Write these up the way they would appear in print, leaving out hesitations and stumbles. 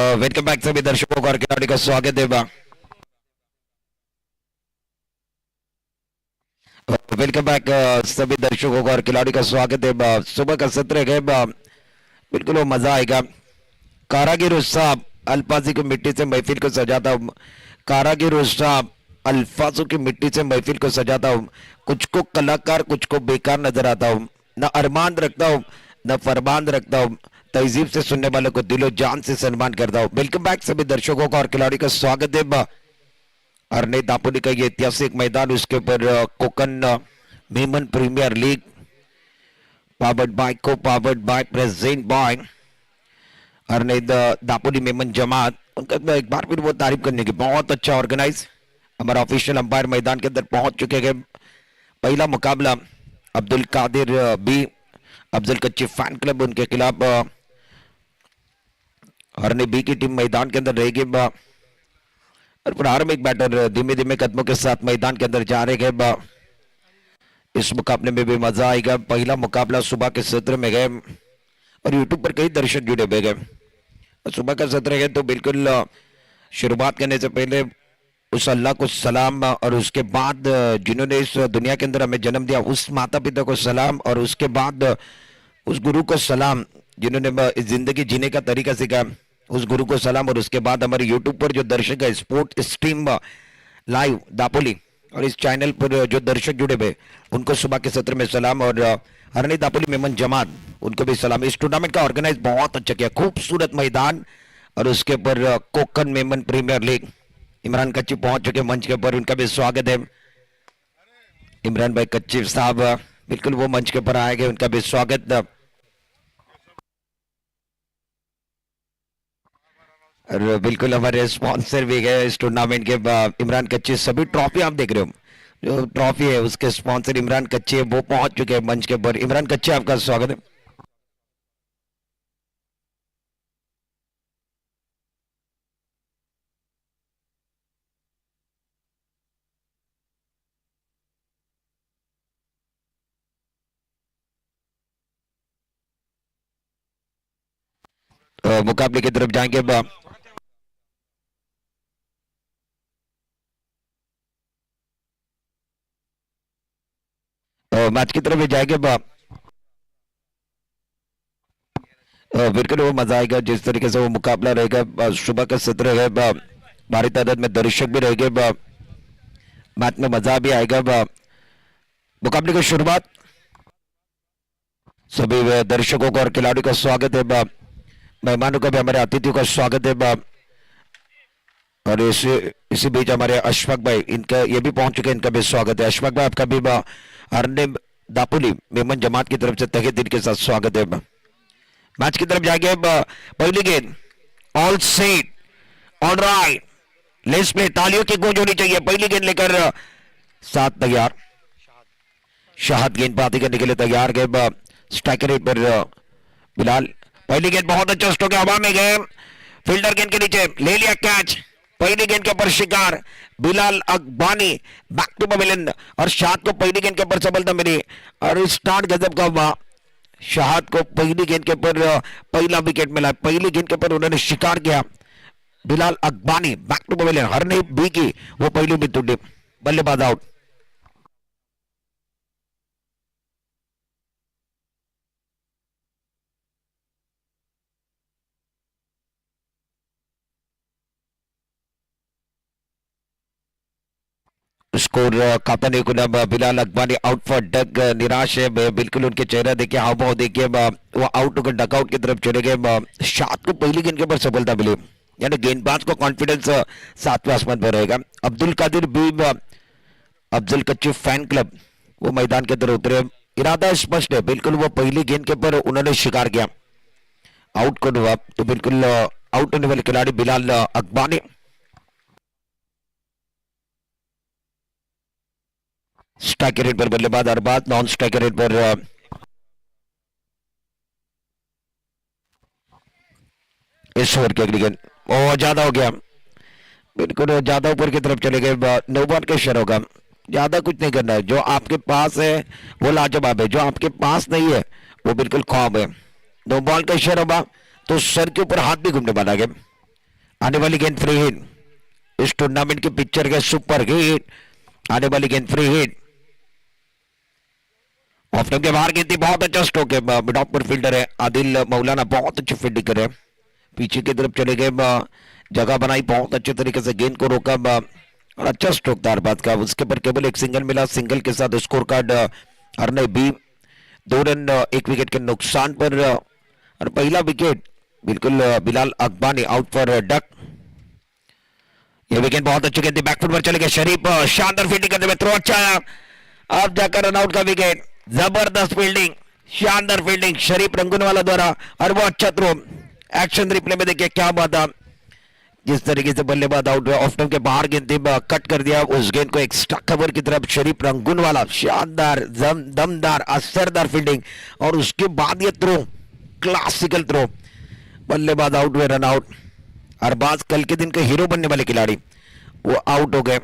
Welcome back सभी दर्शकों और खिलाड़ी का स्वागत है बा। वेलकम बैक सभी दर्शकों और खिलाड़ी का स्वागत है बा। सुबह का सत्र है बा, बिल्कुल वो मजा आएगा। कारागिर साहब अल्फाजी की मिट्टी से महफिल को सजाता हूँ। कारागिर साहब अल्फाजों की मिट्टी से महफिल को सजाता हूँ। कुछ को कलाकार कुछ को बेकार नजर आता हूँ। न अरमान रखता हूँ न फरमान रखता हूँ। तहजीब से सुनने वालों को दिलो जान से सम्मान करता हूँ। वेलकम बैक सभी दर्शकों का और खिलाड़ी का स्वागत है बा। अरने दापोली का ये ऐतिहासिक मैदान, उसके ऊपर Kokan Memon Premier League powered by present by Harnai Dapoli Memon Jamat. उनका एक बार फिर वो तारीफ करने की, बहुत अच्छा ऑर्गेनाइज। हमारा ऑफिशियल अंपायर मैदान के अंदर पहुंच चुके हैं। पहला मुकाबला Abdul Qadir B Afzal Kutchi fan club उनके खिलाफ हरने बी की टीम मैदान के अंदर रहेगी। और प्रारंभिक बैटर धीमे धीमे कदमों के साथ मैदान के अंदर जा रहे हैं। इस मुकाबले में भी मजा आएगा। पहला मुकाबला सुबह के सत्र में गए और यूट्यूब पर कई दर्शक जुड़े हुए गए। सुबह का सत्र है तो बिल्कुल शुरुआत करने से पहले उस अल्लाह को सलाम और उसके बाद जिन्होंने इस दुनिया के अंदर हमें जन्म दिया उस माता पिता को सलाम और उसके बाद उस गुरु को सलाम जिन्होंने जिंदगी जीने का तरीका सिखाया उस गुरु को सलाम। और उसके बाद हमारे यूट्यूब पर जो दर्शक है स्पोर्ट स्ट्रीम लाइव दापोली और इस चैनल पर जो दर्शक जुड़े हुए उनको सुबह के सत्र में सलाम। और हरनी दापोली मेमन जमात उनको भी सलाम। इस टूर्नामेंट का ऑर्गेनाइज बहुत अच्छा किया, खूबसूरत मैदान और उसके ऊपर कोकन मेमन प्रीमियर लीग। इमरान कच्ची पहुंच चुके मंच के ऊपर, उनका भी स्वागत है। इमरान भाई कच्ची साहब बिल्कुल वो मंच के ऊपर आएंगे, उनका भी स्वागत। और बिल्कुल हमारे स्पॉन्सर भी गए इस टूर्नामेंट के। इमरान कच्ची सभी ट्रॉफी आप देख रहे हो, जो ट्रॉफी है उसके स्पॉन्सर इमरान कच्ची है, वो पहुंच चुके हैं मंच के ऊपर। इमरान कच्ची आपका स्वागत है। मुकाबले की तरफ जाएंगे। मैच की तरफ भी जाएंगे। बिल्कुल वो मजा आएगा जिस तरीके से वो मुकाबला रहेगा। सुबह का सत्र है, भारी तादाद में दर्शक भी रहेंगे। मैच में मजा भी आएगा। मुकाबले की शुरुआत सभी दर्शकों को और खिलाड़ियों का स्वागत है। मेहमानों का भी, हमारे अतिथियों का स्वागत है। और इसी बीच हमारे अशफाक भाई इनका ये भी पहुंच चुके हैं, इनका भी स्वागत है। अशफाक भाई आपका भी अरने दापोली मेमन जमात की तरफ से तहे दिल के साथ स्वागत है। मैच की तरफ जाएंगे। पहली गेंद all set all right let's play, तालियों की गूंज होनी चाहिए। पहली गेंद लेकर साथ तैयार, शाहद गेंद पाती करने के लिए तैयार गए। स्ट्राइकर पर बिलाल, पहली गेंद बहुत अच्छा स्ट्रोक हवा में गए, फील्डर गेंद के नीचे ले लिया कैच। पहली गेंद के ऊपर शिकार बिलाल अकबानी, बैक टू पवेलियन और शाहद को पहली गेंद के ऊपर सफलता मिली और स्टार्ट गजब का हुआ। शाहद को पहली गेंद के ऊपर पहला विकेट मिला, पहली गेंद के ऊपर उन्होंने शिकार किया। बिलाल अकबानी बैक टू पवेलियन, हर नहीं बी की वो पहली भी टूटी, बल्लेबाज आउट। स्कोर खाता नहीं कुना। Bilal Akbani out for duck, निराश है बिल्कुल, उनके चेहरा देखिए, हाव भाव देखिए, वो आउट होकर डकआउट की तरफ चले गए। शाद को पहली गेंद के ऊपर सफलता मिली, यानी गेंदबाज को कॉन्फिडेंस सातवें आसमान पर रहेगा। Abdul Qadir B Afzal Kutchi fan club वो मैदान के अंदर उतरे, इरादा स्पष्ट है बिल्कुल, वो पहली गेंद के ऊपर उन्होंने शिकार किया। आउट कर हुआ तो बिल्कुल आउट होने वाले खिलाड़ी बिलाल अकबानी। स्ट्राइक रेट पर बल्लेबाज अरबाज, नॉन स्ट्राइक रेट पर इस ओवर की अगली गेंद और ज्यादा हो गया, बिल्कुल ज्यादा ऊपर की तरफ चले गए। नो बॉल के इशारों का ज्यादा कुछ नहीं करना है, जो आपके पास है वो लाजवाब है, जो आपके पास नहीं है वो बिल्कुल ख्वाब है। नो बॉल का इशारा हुआ तो सर के ऊपर हाथ भी घूमने वाला गया। आने वाली गेंद फ्री हिट, इस टूर्नामेंट की पिक्चर के सुपर हिट, आने वाली गेंद फ्री हिट। ऑफ स्टंप के बाहर गेंद थी, बहुत अच्छा स्ट्रोक है, मिड ऑफ पर फील्डर है आदिल मौलाना, बहुत अच्छी फील्डिंग करे, पीछे की तरफ चले गए, जगह बनाई, बहुत अच्छे तरीके से गेंद को रोका और अच्छा स्ट्रोक था अरबाज का। उसके पर केवल एक सिंगल मिला, सिंगल के साथ score card Harnai B 2 run 1 wicket के नुकसान पर। और पहला विकेट बिल्कुल Bilal Akbani out for duck. ये विकेट बहुत अच्छी गेंद थी, बैकफुट पर चले गए शरीफ, शानदार फील्डिंग करते हुए थ्रो अच्छा आया, अब जाकर रनआउट का विकेट, जबरदस्त फील्डिंग, शानदार फील्डिंग शरीफ रंगूनवाला द्वारा, और वो अच्छा थ्रो। एक्शन रिप्ले में देखिए क्या बात है, जिस तरीके से बल्लेबाज आउट हुआ, ऑफ स्टंप के बाहर गेंद कट कर दिया उस गेंद को एक्स्ट्रा कवर की तरफ शरीफ रंगूनवाला, शानदार दमदार असरदार फील्डिंग, और उसके बाद ये थ्रो, क्लासिकल थ्रो, बल्लेबाज आउट हुए, रन आउट। अरबाज कल के दिन के हीरो बनने वाले खिलाड़ी वो आउट हो गए।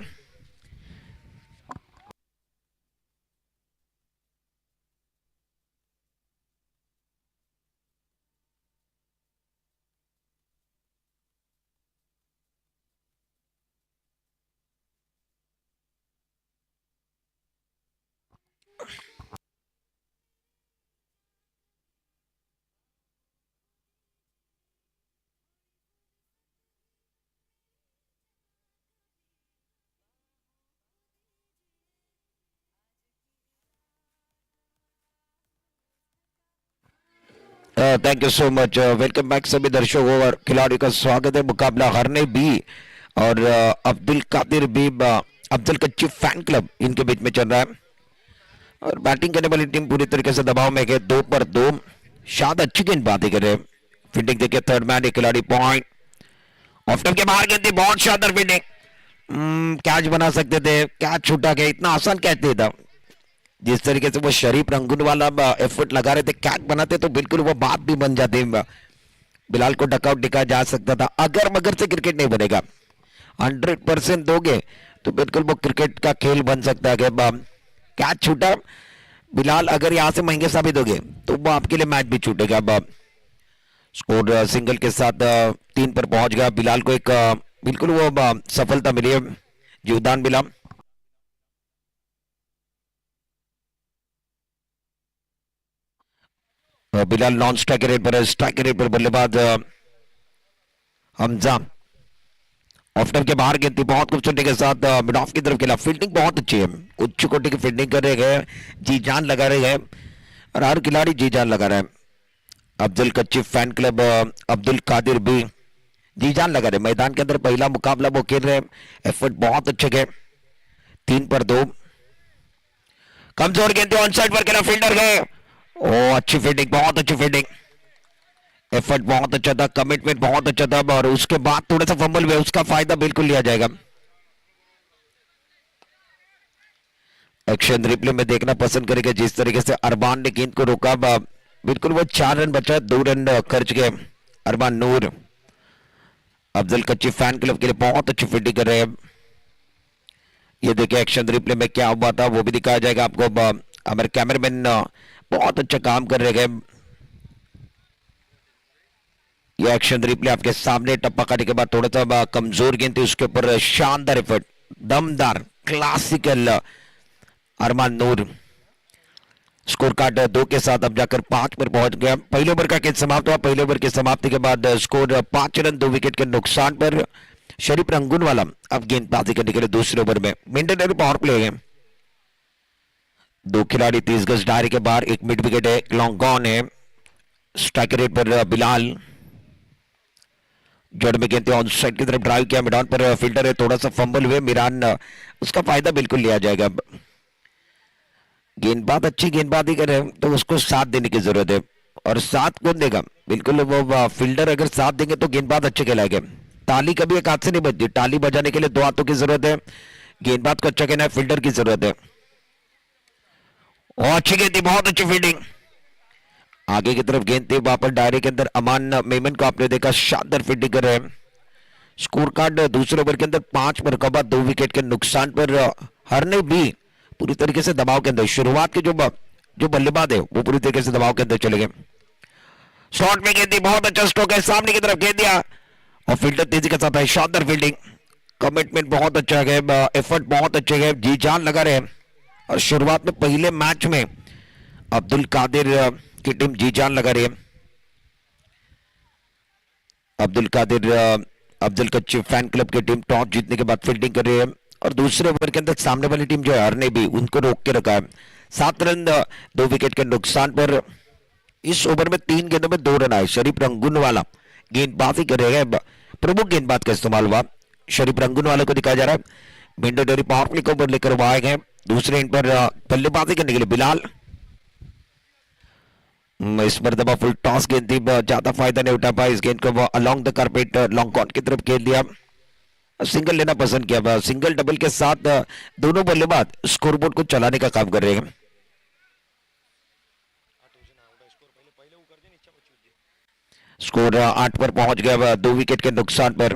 Thank you so much, welcome back सभी दर्शकों और खिलाड़ियों का स्वागत है। मुकाबला हरने बी और अब्दुल कादिर बी, अब्दुल कच्ची फैन क्लब, इनके बीच में चल रहा है। और बैटिंग करने वाली टीम पूरी तरीके से दबाव में है, 2 पर 2। शायद अच्छी गेंदबाजी करे, फील्डिंग देखिए, थर्ड मैन खिलाड़ी पॉइंट, ऑफ स्टंप के बाहर गेंद, बहुत शानदार फील्डिंग, कैच बना सकते थे, कैच छूटा गया, इतना आसान कैच नहीं था। जिस तरीके से वो शरीफ रंगूनवाला एफर्ट लगा रहे थे, कैच बनाते तो बिल्कुल वो बात भी बन जाती, बिलाल को डकआउट दिखाया जा सकता था। अगर मगर से क्रिकेट नहीं बनेगा, 100% दोगे तो बिल्कुल वो क्रिकेट का खेल बन सकता है। कैच छूटा, बिलाल अगर यहां से महंगे साबित हो गए तो वो आपके लिए मैच भी छूटेगा। स्कोर सिंगल के साथ 3 पर पहुंच गया, बिलाल को एक बिल्कुल वो सफलता मिली है, जीवदान मिला। बिलाल नॉन स्ट्राइक रेट पर, स्ट्राइक रेट पर बल्लेबाज हमजा, ऑफ स्टंप के बाहर गेंद थी, बहुत खूबसूरती के साथ मिड ऑफ की तरफ खेला, फील्डिंग बहुत अच्छी है, उच्च कोटि की फील्डिंग कर रहे गए, जी जान लगा रहे गए, और हर खिलाड़ी जी जान लगा रहा है। अब्दुल कच्ची फैन क्लब अब्दुल कादिर भी जी जान लगा रहे, मैदान के अंदर पहला मुकाबला वो खेल रहे, एफर्ट बहुत अच्छे गए, 3 पर 2। कमजोर गेंद ऑन साइड पर खेला, फील्डर गए, ओ अच्छी फील्डिंग, बहुत अच्छी फील्डिंग, एफर्ट बहुत अच्छा था, कमिटमेंट बहुत अच्छा था, और उसके बाद थोड़ा सा फंबल हुआ, उसका फायदा बिल्कुल लिया जाएगा। एक्शन रिप्ले में देखना पसंद करेंगे, जिस तरीके से अरबान ने गेंद को रोका, बिल्कुल वो 4 रन बचा, 2 रन खर्च गए अरबान नूर। अफजल कच्ची फैन क्लब के लिए बहुत अच्छी फील्डिंग कर रहे हैं। ये देखिए एक्शन रिप्ले में क्या हुआ था वो भी दिखाया जाएगा आपको, हमारे कैमरामैन बहुत अच्छा काम कर रहे हैं। ये एक्शन रिप्ले आपके सामने, टप्पा खाने के बाद थोड़ा सा कमजोर गेंद थी, उसके ऊपर शानदार एफर्ट, दमदार क्लासिकल अरमान नूर। स्कोर कार्ड 2 के साथ अब जाकर 5 पर पहुंच गया। पहले ओवर का खेल समाप्त हुआ, पहले ओवर की समाप्ति के बाद स्कोर 5 रन 2 विकेट के नुकसान पर। शरीफ रंगूनवाला अब गेंदबाजी करने के लिए दूसरे ओवर में, मेंटेनरी पावर प्ले है, 2 खिलाड़ी 30 गज दायरे के बाहर, एक मिड विकेट है, लॉन्ग गॉन है, स्ट्राइक रेट पर बिलाल, जड़ में गेंद ऑन साइड की तरफ ड्राइव किया, मिडान पर फील्डर है, थोड़ा सा फंबल हुए मिरान, उसका फायदा बिल्कुल लिया जाएगा। गेंदबाज अच्छी गेंदबाजी करे तो उसको साथ देने की जरूरत है, और साथ कौन देगा, बिल्कुल वो फील्डर अगर साथ देंगे तो गेंदबाज अच्छे कहलाएंगे। ताली कभी एक हाथ से नहीं बजती, ताली बजाने के लिए 2 हाथों की जरूरत है, गेंदबाज को अच्छा कहना है, फील्डर की जरूरत है। और अच्छी गेंद थी, बहुत अच्छी फील्डिंग, आगे की तरफ गेंद थी, वहां पर दायरे के अंदर अमान मेमन को आपने देखा, शानदार फील्डिंग कर रहे हैं। स्कोर कार्ड दूसरे ओवर के अंदर 5 मरकबा 2 विकेट के नुकसान पर। हरने भी पूरी तरीके से दबाव के अंदर, शुरुआत के जो बल्लेबाज है वो पूरी तरीके से दबाव के अंदर चले गए। शॉट में गेंद दी, बहुत अच्छा स्ट्रोक है, सामने की तरफ गेंद दिया, और फील्डर तेजी के साथ है, शानदार फील्डिंग, कमिटमेंट बहुत अच्छा है, एफर्ट बहुत अच्छे है, जी जान लगा रहे हैं। और शुरुआत में पहले मैच में अब्दुल कादिर की टीम जी जान लगा रही है। अब्दुल कादिर अब्दुल कच्ची फैन क्लब की टीम टॉस जीतने के बाद फील्डिंग कर रही है और दूसरे ओवर के अंदर सामने वाली टीम जो है हरने भी उनको रोक के रखा है। 7 रन 2 विकेट के नुकसान पर इस ओवर में 3 गेंदों में 2 रन आए। शरीफ रंगूनवाला गेंदबाजी करेगा, प्रमुख गेंदबाज का इस्तेमाल हुआ। शरीफ रंगूनवाला को दिखाया जा रहा है। मिंडोडरी पावर प्ले को ऊपर लेकर वो आए हैं। दूसरे एंड पर बल्लेबाजी करने के लिए बिलाल। इस मरतबा फुल टॉस गेंद थी, ज्यादा फायदा नहीं उठा पाया। इस गेंद को वो अलोंग द कारपेट लॉन्ग कॉन की तरफ खेल दिया। सिंगल लेना पसंद किया। सिंगल डबल के साथ दोनों बल्लेबाज स्कोरबोर्ड को चलाने का काम कर रहे हैं। स्कोर 8 पर पहुंच गया 2 विकेट के नुकसान पर।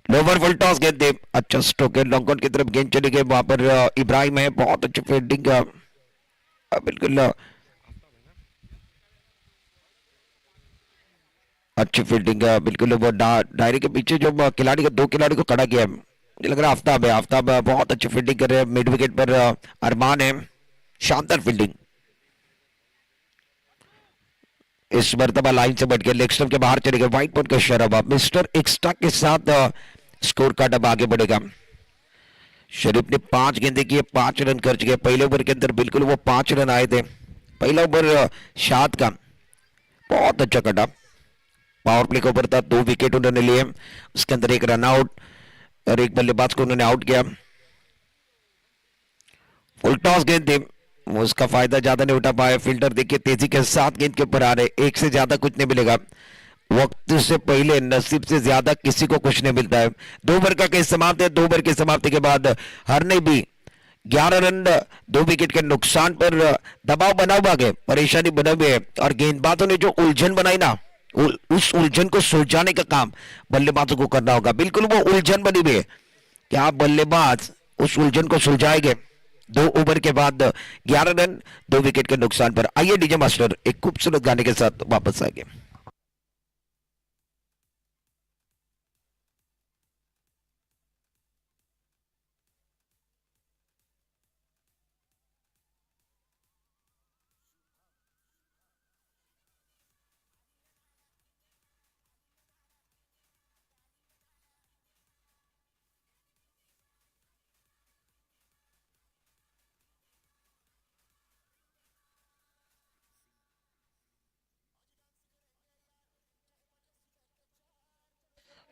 लोवर फुल टॉस गेंद दे, अच्छा स्ट्रोक है, लॉन्ग ऑन की तरफ गेंद चली गई। वहां पर इब्राहिम है, बहुत अच्छी फील्डिंग, बिल्कुल अच्छी फील्डिंग, बिल्कुल वो डायरी के पीछे जो खिलाड़ी का 2 खिलाड़ी को खड़ा किया है, मुझे लग रहा है आफ्ताब है। आफ्ताब बहुत अच्छी फील्डिंग कर रहे हैं। मिड विकेट पर अरमान है, शानदार फील्डिंग। इस मरतबा लाइन से बढ़ के लेग स्टंप के बाहर चले गए। व्हाइट पॉइंट का इशारा, मिस्टर एक्स्ट्रा के साथ स्कोर कार्ड अब आगे बढ़ेगा। शरीफ ने 5 गेंदे किए, 5 रन खर्च किए। पहले ओवर के अंदर बिल्कुल वो 5 रन आए थे। पहला ओवर शाद का बहुत अच्छा कटा, पावर प्ले के ऊपर था। 2 विकेट उन्होंने लिए, उसके अंदर 1 रन आउट और 1 बल्लेबाज को उन्होंने आउट किया। फुल टॉस गेंद थी, उसका फायदा ज्यादा नहीं उठा पाए। फील्डर देखिए तेजी के साथ गेंद के ऊपर आ रहे, एक से ज्यादा कुछ नहीं मिलेगा। वक्त से पहले नसीब से ज्यादा किसी को कुछ नहीं मिलता है। 2 ओवर का केस समाप्त है। 2 ओवर की समाप्ति के बाद हरने भी 11 रन 2 विकेट के नुकसान पर दबाव बना हुआ है, परेशानी बने हुए है। और गेंदबाजों ने जो उलझन बनाई ना, उस उलझन को सुलझाने का काम बल्लेबाजों को करना होगा। बिल्कुल वो उलझन बनी हुई है, क्या बल्लेबाज उस उलझन को सुलझाएंगे। 2 ओवर के बाद 11 रन 2 विकेट के नुकसान पर। आइए डीजे मास्टर एक खूबसूरत गाने के साथ वापस आएंगे।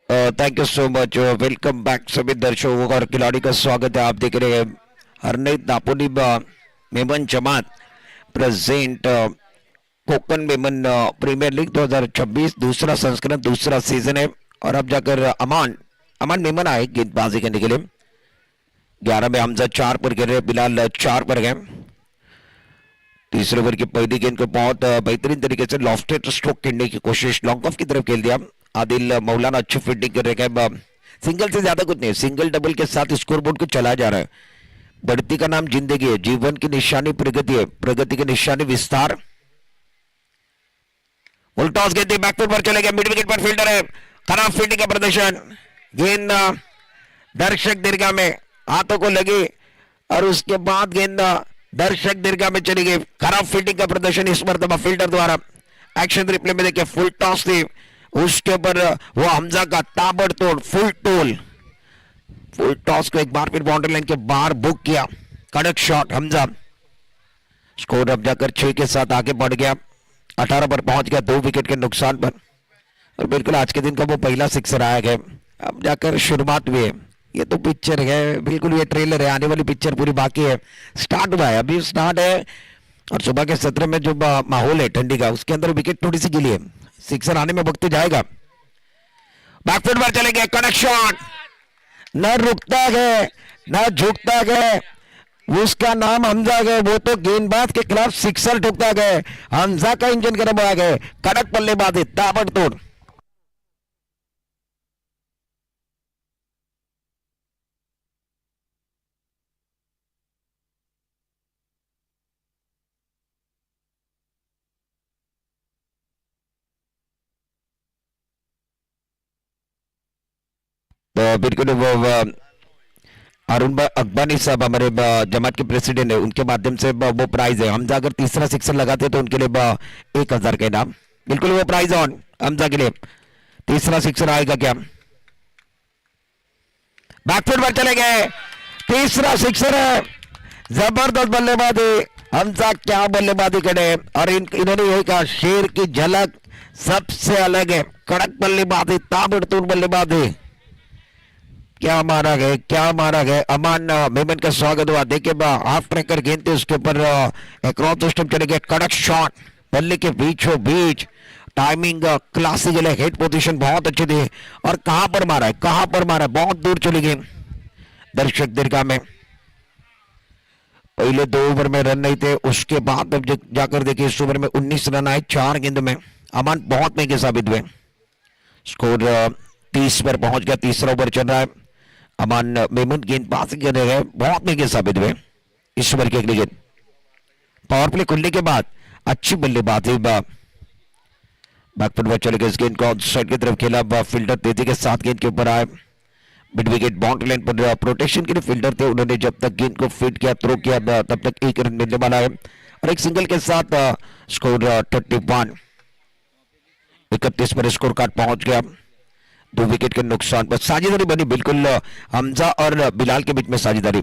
Thank you so much, welcome back सभी दर्शकों और खिलाड़ी का स्वागत है। आप देख रहे हैं Harnai Dapoli Memon Jamat present Kokan Memon Premier League 2026 दूसरा संस्करण, दूसरा सीजन है। और अब जाकर अमान अमान मेमन आए गेंदबाजी करने के लिए। 11 में हमजा 4 पर गिर रहे, बिलाल 4 पर गए। तीसरे ओवर की पहली गेंद को बहुत बेहतरीन तरीके से लॉफ्टेड स्ट्रोक खेलने की कोशिश, लॉन्ग ऑफ की तरफ खेल दिया। आदिल मौलाना अच्छी फील्डिंग कर रहे हैं। सिंगल से ज्यादा कुछ नहीं, सिंगल डबल के साथ स्कोरबोर्ड को चलाया जा रहा है। बढ़ती का नाम जिंदगी है, जीवन की निशानी प्रगति है, प्रगति की निशानी विस्तार। उल्टॉस गेंद बैकफुट पर चले गए, मिड विकेट पर फील्डर है, खराब फील्डिंग का प्रदर्शन। गेंद दर्शक दीर्घा में हाथों को लगी और उसके बाद गेंद दर्शक दीर्घा में चली गई। खराब फील्डिंग का प्रदर्शन इस मरतबा फील्डर द्वारा। एक्शन रिप्ले में देखिए, फुल टॉस थी, उसके ऊपर वो हमजा का ताबड़तोड़ फुल टॉस को एक बार फिर बाउंड्री लाइन के बाहर बुक किया। कड़क शॉट हमजा। स्कोर अब जाकर 6 के साथ आगे बढ़ गया, 18 पर पहुंच गया 2 विकेट के नुकसान पर। और बिल्कुल आज के दिन का वो पहला सिक्सर आया है। अब जाकर शुरुआत हुई है। ये तो पिक्चर है, बिल्कुल ये ट्रेलर है, आने वाली पिक्चर पूरी बाकी है। स्टार्ट हुआ है, अभी स्टार्ट है। और सुबह के सत्र में जो माहौल है ठंडी का, उसके अंदर विकेट थोड़ी सी गिली है। सिक्सर आने में वक्त तो जाएगा। बैकफुट पर चलेंगे, कनेक्ट शॉट, न रुकता है न झुकता है, उसका नाम हमजा है। वो तो गेंदबाज के खिलाफ सिक्सर ठोकता है। हमजा का इंजन गर्म आ गए, कड़क बल्लेबाजी, ताबड़तोड़। तो बिल्कुल वो अरुण अकबानी साहब हमारे जमात के प्रेसिडेंट है, उनके माध्यम से वो प्राइज है। हमजा अगर तीसरा सिक्सर लगाते तो उनके लिए 1000 का इनाम, बिल्कुल वो प्राइज ऑन हमजा के लिए। तीसरा सिक्सर आएगा क्या? बैकफुट पर चले गए, तीसरा सिक्सर है। जबरदस्त बल्लेबाजी, हमजा क्या बल्लेबाजी करे। और इन्होंने यही कहा शेर की झलक सबसे अलग है, कड़क बल्लेबाजी, ताबड़तोड़ बल्लेबाजी। क्या मारा गया, क्या मारा गया। अमान मेमन का स्वागत हुआ। देखिए हाफ ट्रैकर गेंद थे उसके ऊपर अक्रॉस द स्टंप चले गए, कड़क शॉट बल्ले के बीचों बीच, टाइमिंग क्लासिकल है, हेड पोजीशन बहुत अच्छी थी। और कहां पर मारा है, कहां पर मारा है, बहुत दूर चली गई दर्शक दीर्घा में। पहले 2 ओवर में रन नहीं थे, उसके बाद अब जाकर देखिए इस ओवर में 19 रन आए 4 गेंद में। अमान बहुत महंगे साबित हुए, स्कोर 30 पर पहुंच गया। तीसरा ओवर चल रहा है, अमान मेमन गेंदबाजी कर रहे हैं, बहुत महंगे साबित हुए इस ओवर के अगली गेंद। पावर प्ले खुलने के बाद अच्छी बल्लेबाजी, बैकफुट पर चले गए, इस गेंद को साइड की तरफ खेला, फील्डर तेजी के साथ गेंद के ऊपर आए, मिड विकेट बाउंड्री लाइन पर प्रोटेक्शन के लिए फील्डर थे, उन्होंने जब तक गेंद को फीड किया, थ्रो किया, तब तक 1 रन मिलने वाला है। और एक सिंगल के साथ स्कोर 31, 31 पर स्कोर कार्ड पहुंच गया। 2 विकेट के नुकसान पर साझेदारी बनी, बिल्कुल हमजा और बिलाल के बीच में साझेदारी।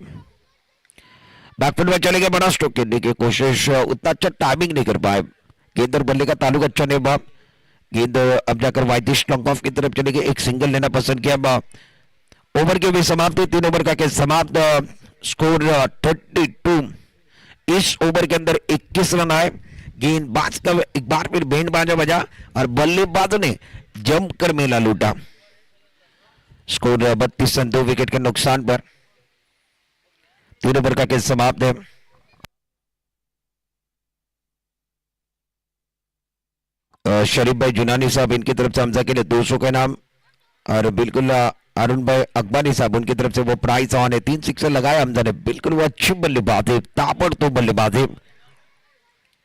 बैकफुट में चले गए, बड़ा स्ट्रोक खेलने की कोशिश, उतना अच्छा टाइमिंग नहीं कर पाए, गेंद और बल्ले का ताल्लुक अच्छा नहीं हुआ। गेंद अब जाकर वाइटिश लॉन्ग ऑफ की तरफ चले गए, एक सिंगल लेना पसंद किया। ओवर की भी समाप्ति, 3 ओवर का समाप्त, स्कोर 32। इस ओवर के अंदर 21 रन आए। गेंदबाज का एक बार फिर बैंड बाजा बजा और बल्लेबाजों ने जमकर मेला लूटा। स्कोर 32 रन, 2 विकेट के नुकसान पर, 3 ओवर का समाप्त है। शरीफ भाई जुनानी साहब इनकी तरफ से हमजा के लिए 200 का नाम, और बिल्कुल अरुण भाई अकबानी साहब उनकी तरफ से वो प्राइज ऑन है। 3 सिक्सर लगाया हमजा ने, बिल्कुल वो अच्छी बल्लेबाजी, ताबड़तोड़ बल्लेबाजी।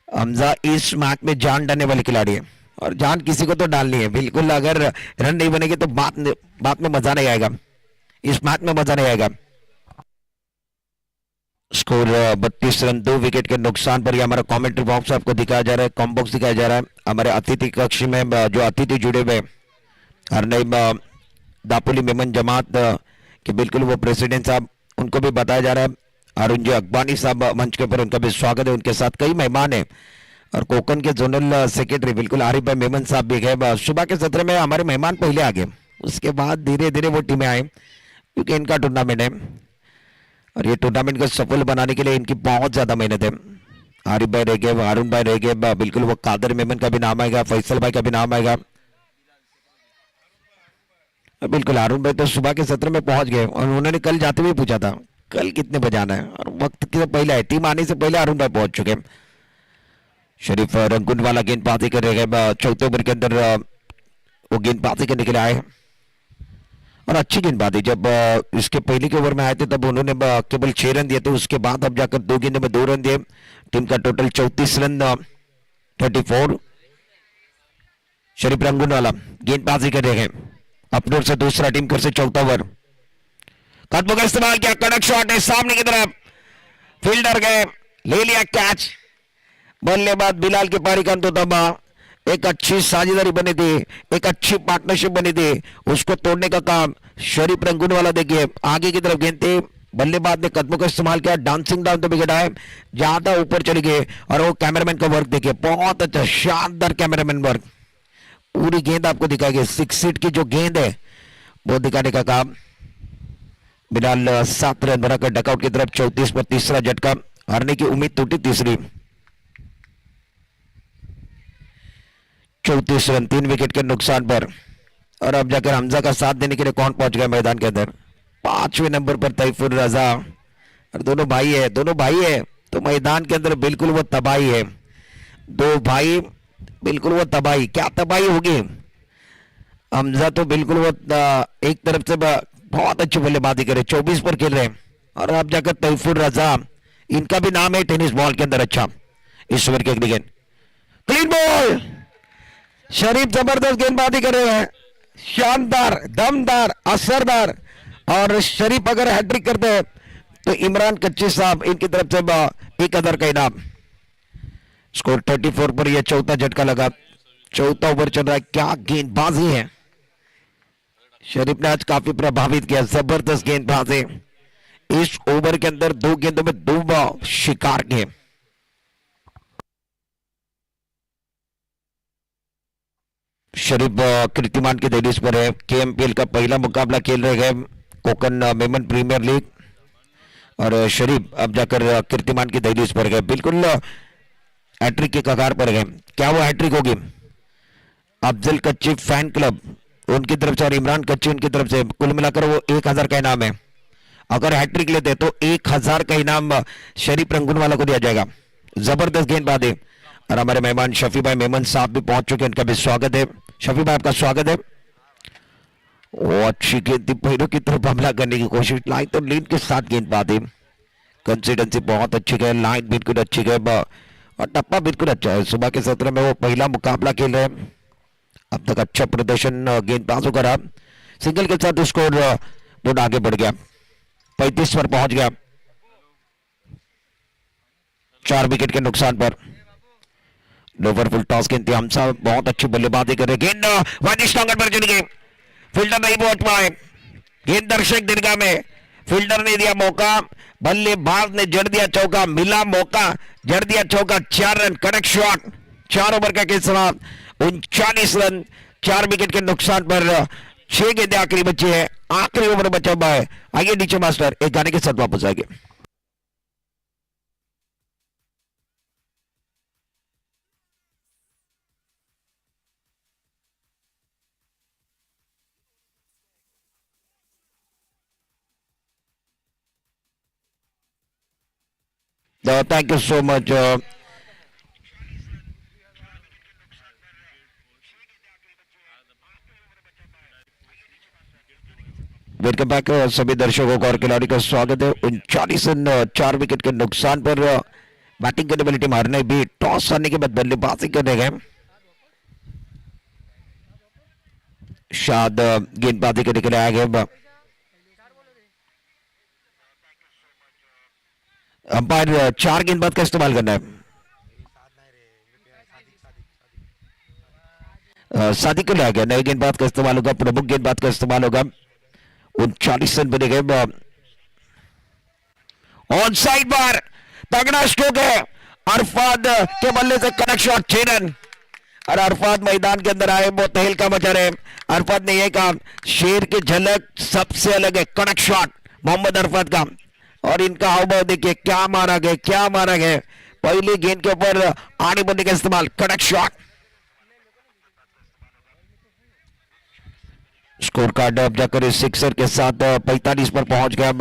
हमजा इस मैच में जान डालने वाले खिलाड़ी है, और जान किसी को तो डालनी है, बिल्कुल अगर रन नहीं बनेगी तो बात में मजा नहीं आएगा, इस मैच में मजा नहीं आएगा। स्कोर 32 रन, 2 विकेट के नुकसान पर। हमारा कमेंट्री बॉक्स आपको दिखाया जा रहा है, कॉम बॉक्स दिखाया जा रहा है। हमारे अतिथि कक्ष में जो अतिथि जुड़े हुए हरनईम दापोली मेमन जमात के बिल्कुल वो प्रेसिडेंट साहब, उनको भी बताया जा रहा है। अरुण जी अकबानी साहब मंच के ऊपर, उनका भी स्वागत है। उनके साथ कई मेहमान हैं, और कोकन के जोनल सेक्रेटरी बिल्कुल आरिफ भाई मेमन साहब भी गए। सुबह के सत्र में हमारे मेहमान पहले आ गए, उसके बाद धीरे धीरे वो टीमें आए, क्योंकि इनका टूर्नामेंट है, और ये टूर्नामेंट को सफल बनाने के लिए इनकी बहुत ज्यादा मेहनत है। आरिफ भाई रह गए, अरुण भाई रह गए, बिल्कुल वो कादर मेमन का भी नाम आएगा, फैसल भाई का भी नाम आएगा। बिल्कुल अरुण भाई तो सुबह के सत्र में पहुंच गए, और उन्होंने कल जाते हुए पूछा था कल कितने बजे आना है, और वक्त के पहले है, टीम आने से पहले अरुण भाई पहुंच चुके। शरीफ रंगुन वाला गेंदबाजी कर रहे हैं, चौथे ओवर के अंदर वो गेंदबाजी करने के लिए आए, और अच्छी गेंदबाजी। जब इसके पहले के ओवर में आए थे तब उन्होंने केवल 6 रन दिए थे, उसके बाद अब जाकर 2 गेंदों में 2 रन दिए, टीम का टोटल 34 रन, 34। शरीफ रंगुन वाला गेंदबाजी कर रहे हैं, अपने ओर से दूसरा, टीम कर से चौथा ओवर, कदमों का इस्तेमाल किया, कड़क शॉट है सामने की तरफ, फील्डर गए, ले लिया कैच, बल्लेबाज बिलाल की पारी का अंत दबा। एक अच्छी साझेदारी बनी थी, एक अच्छी पार्टनरशिप बनी थी, उसको तोड़ने का काम शरीफ रंगून वाला। देखिए आगे की तरफ गेंद थी, बल्लेबाज ने कदमों का इस्तेमाल किया, डांसिंग डाउन तो विकेट आए, ज्यादा ऊपर चली गए, और वो कैमरामैन का वर्क देखिए, बहुत अच्छा शानदार कैमरामैन वर्क। पूरी गेंद आपको दिखाएगी, 6 फीट की जो गेंद है वो दिखाने का काम। बिलाल 7 रन बनाकर डकआउट की तरफ, 34 पर तीसरा झटका, हारने की उम्मीद टूटी। तीसरी 34 रन, 3 विकेट के नुकसान पर। और अब जाकर हमजा का साथ देने के लिए कौन पहुंच गया मैदान के अंदर? 5वें नंबर पर तैफुर रजा, और दोनों भाई है तो मैदान के अंदर बिल्कुल वो तबाही है, 2 भाई बिल्कुल वो तबाही। क्या तबाही होगी? हमजा तो बिल्कुल वो एक तरफ से बहुत अच्छी बल्लेबाजी करे, 24 पर खेल रहे हैं, और अब जाकर तैफुर रजा, इनका भी नाम है टेनिस बॉल के अंदर। अच्छा, इस ओवर के अगली गेंद क्लीन बॉल, शरीफ जबरदस्त गेंदबाजी कर रहे हैं, शानदार, दमदार, असरदार। और शरीफ अगर हैट्रिक करते हैं तो इमरान कच्ची साहब इनकी तरफ से 1,000 का इनाम। स्कोर 34 पर यह चौथा झटका लगा। चौथा ओवर चल रहा है। क्या गेंदबाजी है। शरीफ ने आज काफी प्रभावित किया। जबरदस्त गेंदबाजी। इस ओवर के अंदर 2 गेंदों में 2 शिकार किए। शरीफ कीर्तिमान की दहलीज पर है। केएमपीएल का पहला मुकाबला खेल रहे हैं कोकन मेमन प्रीमियर लीग। और शरीफ अब जाकर कीर्तिमान की दहलीज पर गए। बिल्कुल हैट्रिक के कगार पर गए। क्या वो हैट्रिक होगी? अफजल कच्ची फैन क्लब उनकी तरफ से और इमरान कच्ची उनकी तरफ से कुल मिलाकर वो 1,000 का इनाम है। अगर हैट्रिक लेते तो 1,000 का इनाम शरीफ रंगूनवाला को दिया जाएगा। जबरदस्त गेंदबाजी। और हमारे मेहमान शफी भाई मेमन साहब भी पहुंच चुके हैं। इनका भी स्वागत है। शफी भाई आपका स्वागत है। वो अच्छी गेंद थी। पहिरों की तरफ हमला करने की कोशिश। लाइन तो लीड के साथ गेंदबाजी। कंसिस्टेंसी बहुत अच्छी है। लाइन बिल्कुल अच्छी है और टप्पा बिल्कुल अच्छा है। सुबह के सत्र में वो पहला मुकाबला खेल रहे हैं। अब तक अच्छा प्रदर्शन गेंदबाजों का रहा। सिंगल के साथ स्कोर बोर्ड आगे बढ़ गया। 35 पर पहुंच गया। 4 विकेट के नुकसान पर। लोवर फुल टॉस के इंतजाम साहब बहुत अच्छी बल्लेबाजी कर रहे। गेंद वानिश टांगन पर चली गई। फील्डर नहीं पहुंच पाए। गेंद दर्शक दीर्घा में। फील्डर ने दिया मौका। बल्लेबाज ने जड़ दिया चौका। मिला मौका, जड़ दिया चौका। 4 रन कड़क शॉट। 4 ओवर का खेल समाप्त। 39 रन 4 विकेट के नुकसान पर 6 गेंदें आखिरी बची है। आखिरी ओवर बचा हुआ है। आइए नीचे मास्टर एक गाने के साथ वापस आएंगे। Thank you so much. Welcome back सभी दर्शकों का और खिलाड़ी का स्वागत है। 39 रन 4 विकेट के नुकसान पर बैटिंग करने वाली टीम हारने भी टॉस हारने के बाद बल्लेबाजी करने गए। शायद गेंदबाजी करने के लिए आ गए। अंपायर 4 गेंदबाज का इस्तेमाल करना है। सादिक को ले गया। नए गेंदबाज का इस्तेमाल होगा। प्रमुख गेंदबाज का इस्तेमाल होगा। 39 रन बने गए। ऑन साइड बार तगड़ा स्ट्रोक है। अरफाद के बल्ले से कनेक्ट शॉट 6 रन। और अरफाद मैदान के अंदर आए वो तहलका मचा रहे। अरफाद ने यह कहा शेर की झलक सबसे अलग है। कनेक्ट शॉट मोहम्मद अरफाद का। और इनका हावभाव देखिए। क्या मारा गया, क्या मारा गया। पहली गेंद के ऊपर आने बढ़ने का इस्तेमाल। Connect shot. स्कोर कार्ड अब जाकर इस सिक्सर के साथ 45 पर पहुंच गया।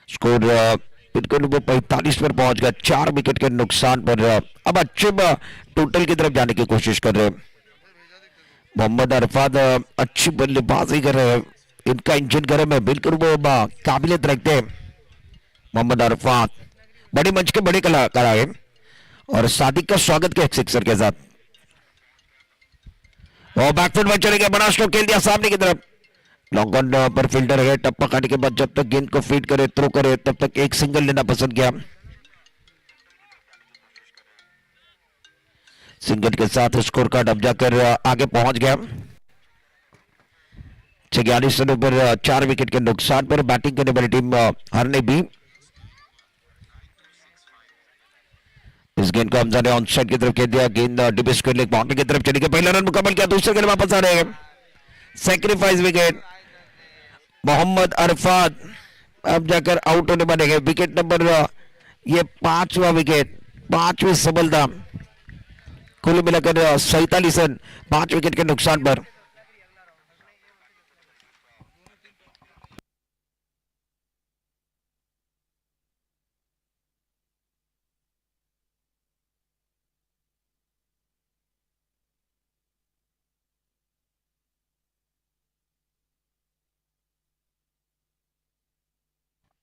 स्कोर बिल्कुल वो 45 पर पहुंच गया। 4 विकेट के नुकसान पर अब अच्छे टोटल की तरफ जाने की कोशिश कर रहे हैं। मोहम्मद अरफाद अच्छी बल्लेबाजी कर रहे हैं। इनका इंजन गर्म है। बिल्कुल वो काबिलियत रखते हैं। मोहम्मद अरफाद बड़े मंच के बड़े कलाकार है। और सादिक का स्वागत किया सिक्सर के साथ। और बैकफुट में चले गए। बड़ा स्ट्रोक खेल दिया सामने की तरफ। लॉन्ग ऑन पर फील्डर है। टप्पा काटने के बाद जब तक गेंद को फीड करे थ्रो करे तब तक एक सिंगल लेना पसंद किया। सिंगल के साथ स्कोर कार्ड अब जाकर आगे पहुंच गया। 46 रनों पर 4 विकेट के नुकसान पर बैटिंग करने वाली टीम हारने भी। इस गेंद को हमजा ने ऑन साइड की तरफ खेल दिया। गेंद डिप स्क्वायर लेग बाउंड्री की तरफ चली गई। पहला रन मुकम्मल किया। दूसरे गेंद वापस आ रहे हैं। सैक्रिफाइस विकेट मोहम्मद अरफाद अब जाकर आउट होने बनेंगे। विकेट नंबर ये 5वां विकेट। 5वीं सफलता। कुल मिलाकर 47 रन 5 विकेट के नुकसान पर।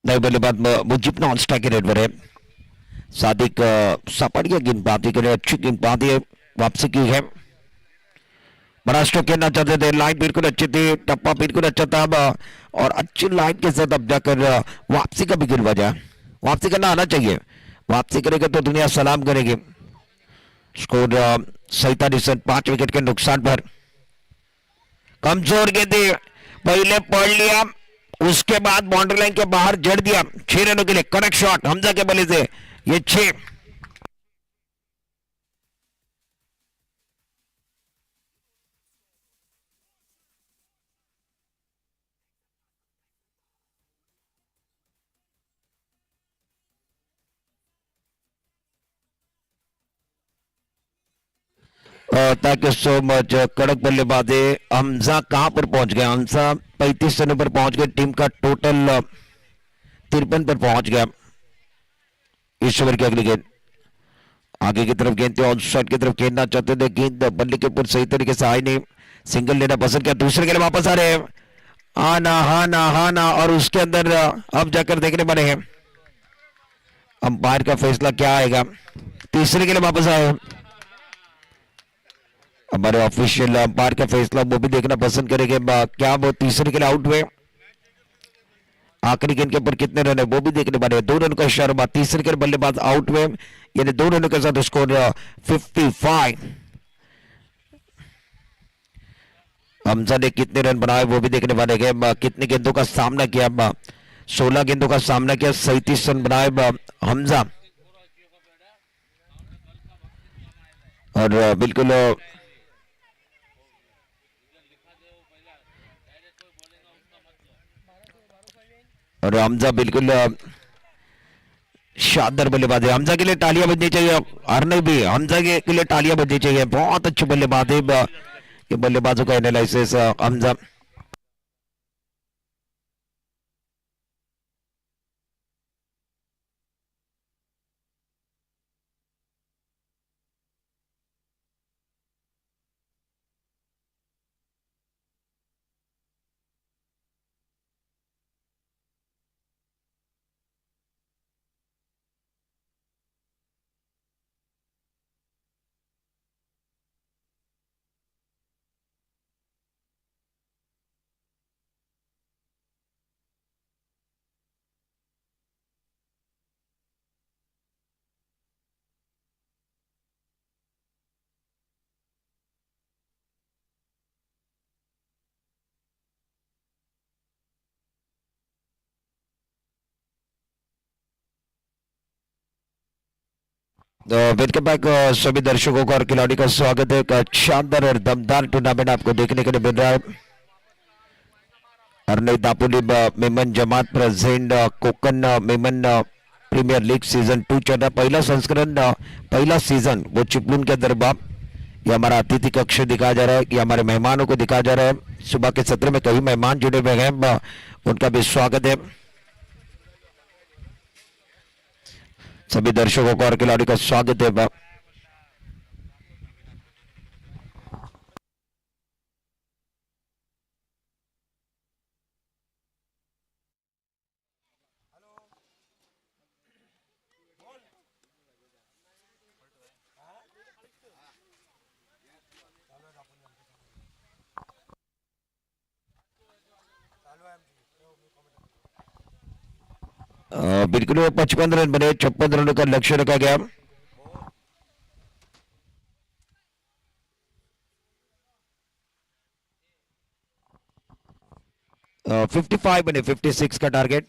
नए बल्लेबाज मुजीब नॉन स्ट्राइक रेड पर है। सादिक सपाटिया गेंदबाजी के लिए अच्छी गेंदबाजी है। वापसी की है। बड़ा स्ट्रोक खेलना चाहते थे, लाइन बिल्कुल अच्छी थी, टप्पा बिल्कुल अच्छा था और अच्छी लाइन के साथ अब जाकर वापसी का बिल्कुल वजह, वापसी करना आना चाहिए, वापसी करेगा तो दुनिया सलाम करेगी। स्कोर 47 रन 5 विकेट के नुकसान पर। कमजोर गेंदे पहले पढ़ लिया, उसके बाद बाउंड्री लाइन के बाहर जड़ दिया 6 रनों के लिए। कनेक्ट शॉट हमजा के बल्ले से, ये 6। Thank you so much. कड़क बल्लेबाजी हमजा कहां पर पहुंच गया? हमजा 35 रनों पर पहुंच गए, टीम का टोटल 53 पर पहुंच गया। इस ओवर की अगली गेंद आगे की तरफ गेंद थे, ऑन साइड की तरफ खेलना चाहते थे, गेंद बल्ले के ऊपर सही तरीके से आई नहीं, सिंगल लेना पसंद किया। दूसरे के लिए वापस आ रहे हैं, आना हाना हाना, और उसके अंदर अब जाकर देखने बने हैं अंपायर का फैसला क्या आएगा। तीसरे के लिए वापस आए हमारे ऑफिशियल अंपायर का फैसला, वो भी देखना पसंद करेंगे क्या वो तीसरे के लिए आउट हुए, आखिरी गेंद के ऊपर कितने रन है वो भी देखने वाले। 2 रन का इशारा, तीसरे के बल्लेबाज आउट हुए, यानी 2 रनों के साथ स्कोर 55। हमजा ने कितने रन बनाए वो भी देखने वाले हैं। कितने गेंदों का सामना किया? 16 गेंदों का सामना किया, 37 रन बनाए हमजा। और बिल्कुल और हमजा बिल्कुल शानदार बल्लेबाज है। हमजा के लिए तालियां बजनी चाहिए, हरने भी हमजा के लिए तालियां बजनी चाहिए, बहुत अच्छे बल्लेबाज है। ये बल्लेबाजों का एनालिसिस हमजा। वेलकम बैक सभी दर्शकों का और खिलाड़ी का स्वागत है। एक शानदार और दमदार टूर्नामेंट आपको देखने के लिए मिल रहा है। Harnai Dapoli Memon Jamat present Kokan Memon Premier League season 2 चल रहा। पहला संस्करण पहला सीजन वो चिपलून के अंदर ये हमारा अतिथि कक्ष दिखाया जा रहा है, ये हमारे मेहमानों को दिखाया जा रहा है। सुबह के सत्र में कई मेहमान जुड़े हुए हैं, उनका भी स्वागत है। सभी दर्शकों का और खिलाड़ी का स्वागत है। बिल्कुल 55 रन बने, 56 रनों का लक्ष्य रखा गया। आ, 55 बने, 56 का टारगेट।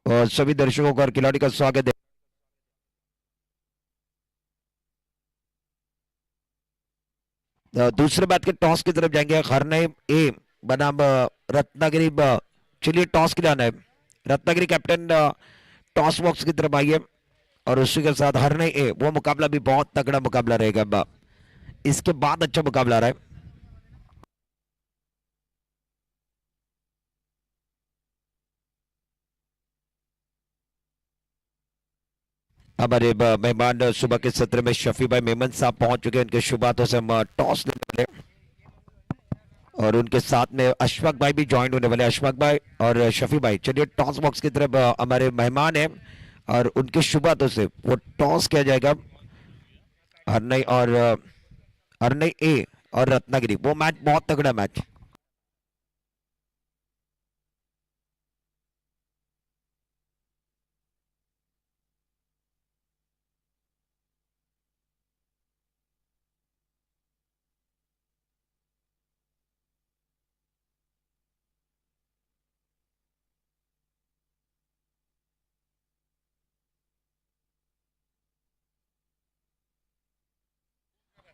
और सभी दर्शकों का और खिलाड़ी का स्वागत है। दूसरे बात के टॉस की तरफ जाएंगे। खरने ए बनाम रत्नागिरी। चलिए टॉस के जाना है, रत्नागिरी कैप्टन टॉस बॉक्स की तरफ आइए। और उसी के साथ हरने ए वो मुकाबला भी बहुत तगड़ा मुकाबला रहेगा। इसके बाद अच्छा मुकाबला रहा है। हमारे मेहमान सुबह के सत्र में शफी भाई मेमन साहब पहुंच चुके हैं। उनके शुभ हाथों से हम टॉस लेने वाले और उनके साथ में अशफाक भाई भी ज्वाइन होने वाले। अशफाक भाई और शफी भाई, चलिए टॉस बॉक्स की तरफ हमारे मेहमान हैं और उनके शुभ हाथों से वो टॉस किया जाएगा। हरनई और हरनई ए और रत्नागिरी, वो मैच बहुत तगड़ा मैच।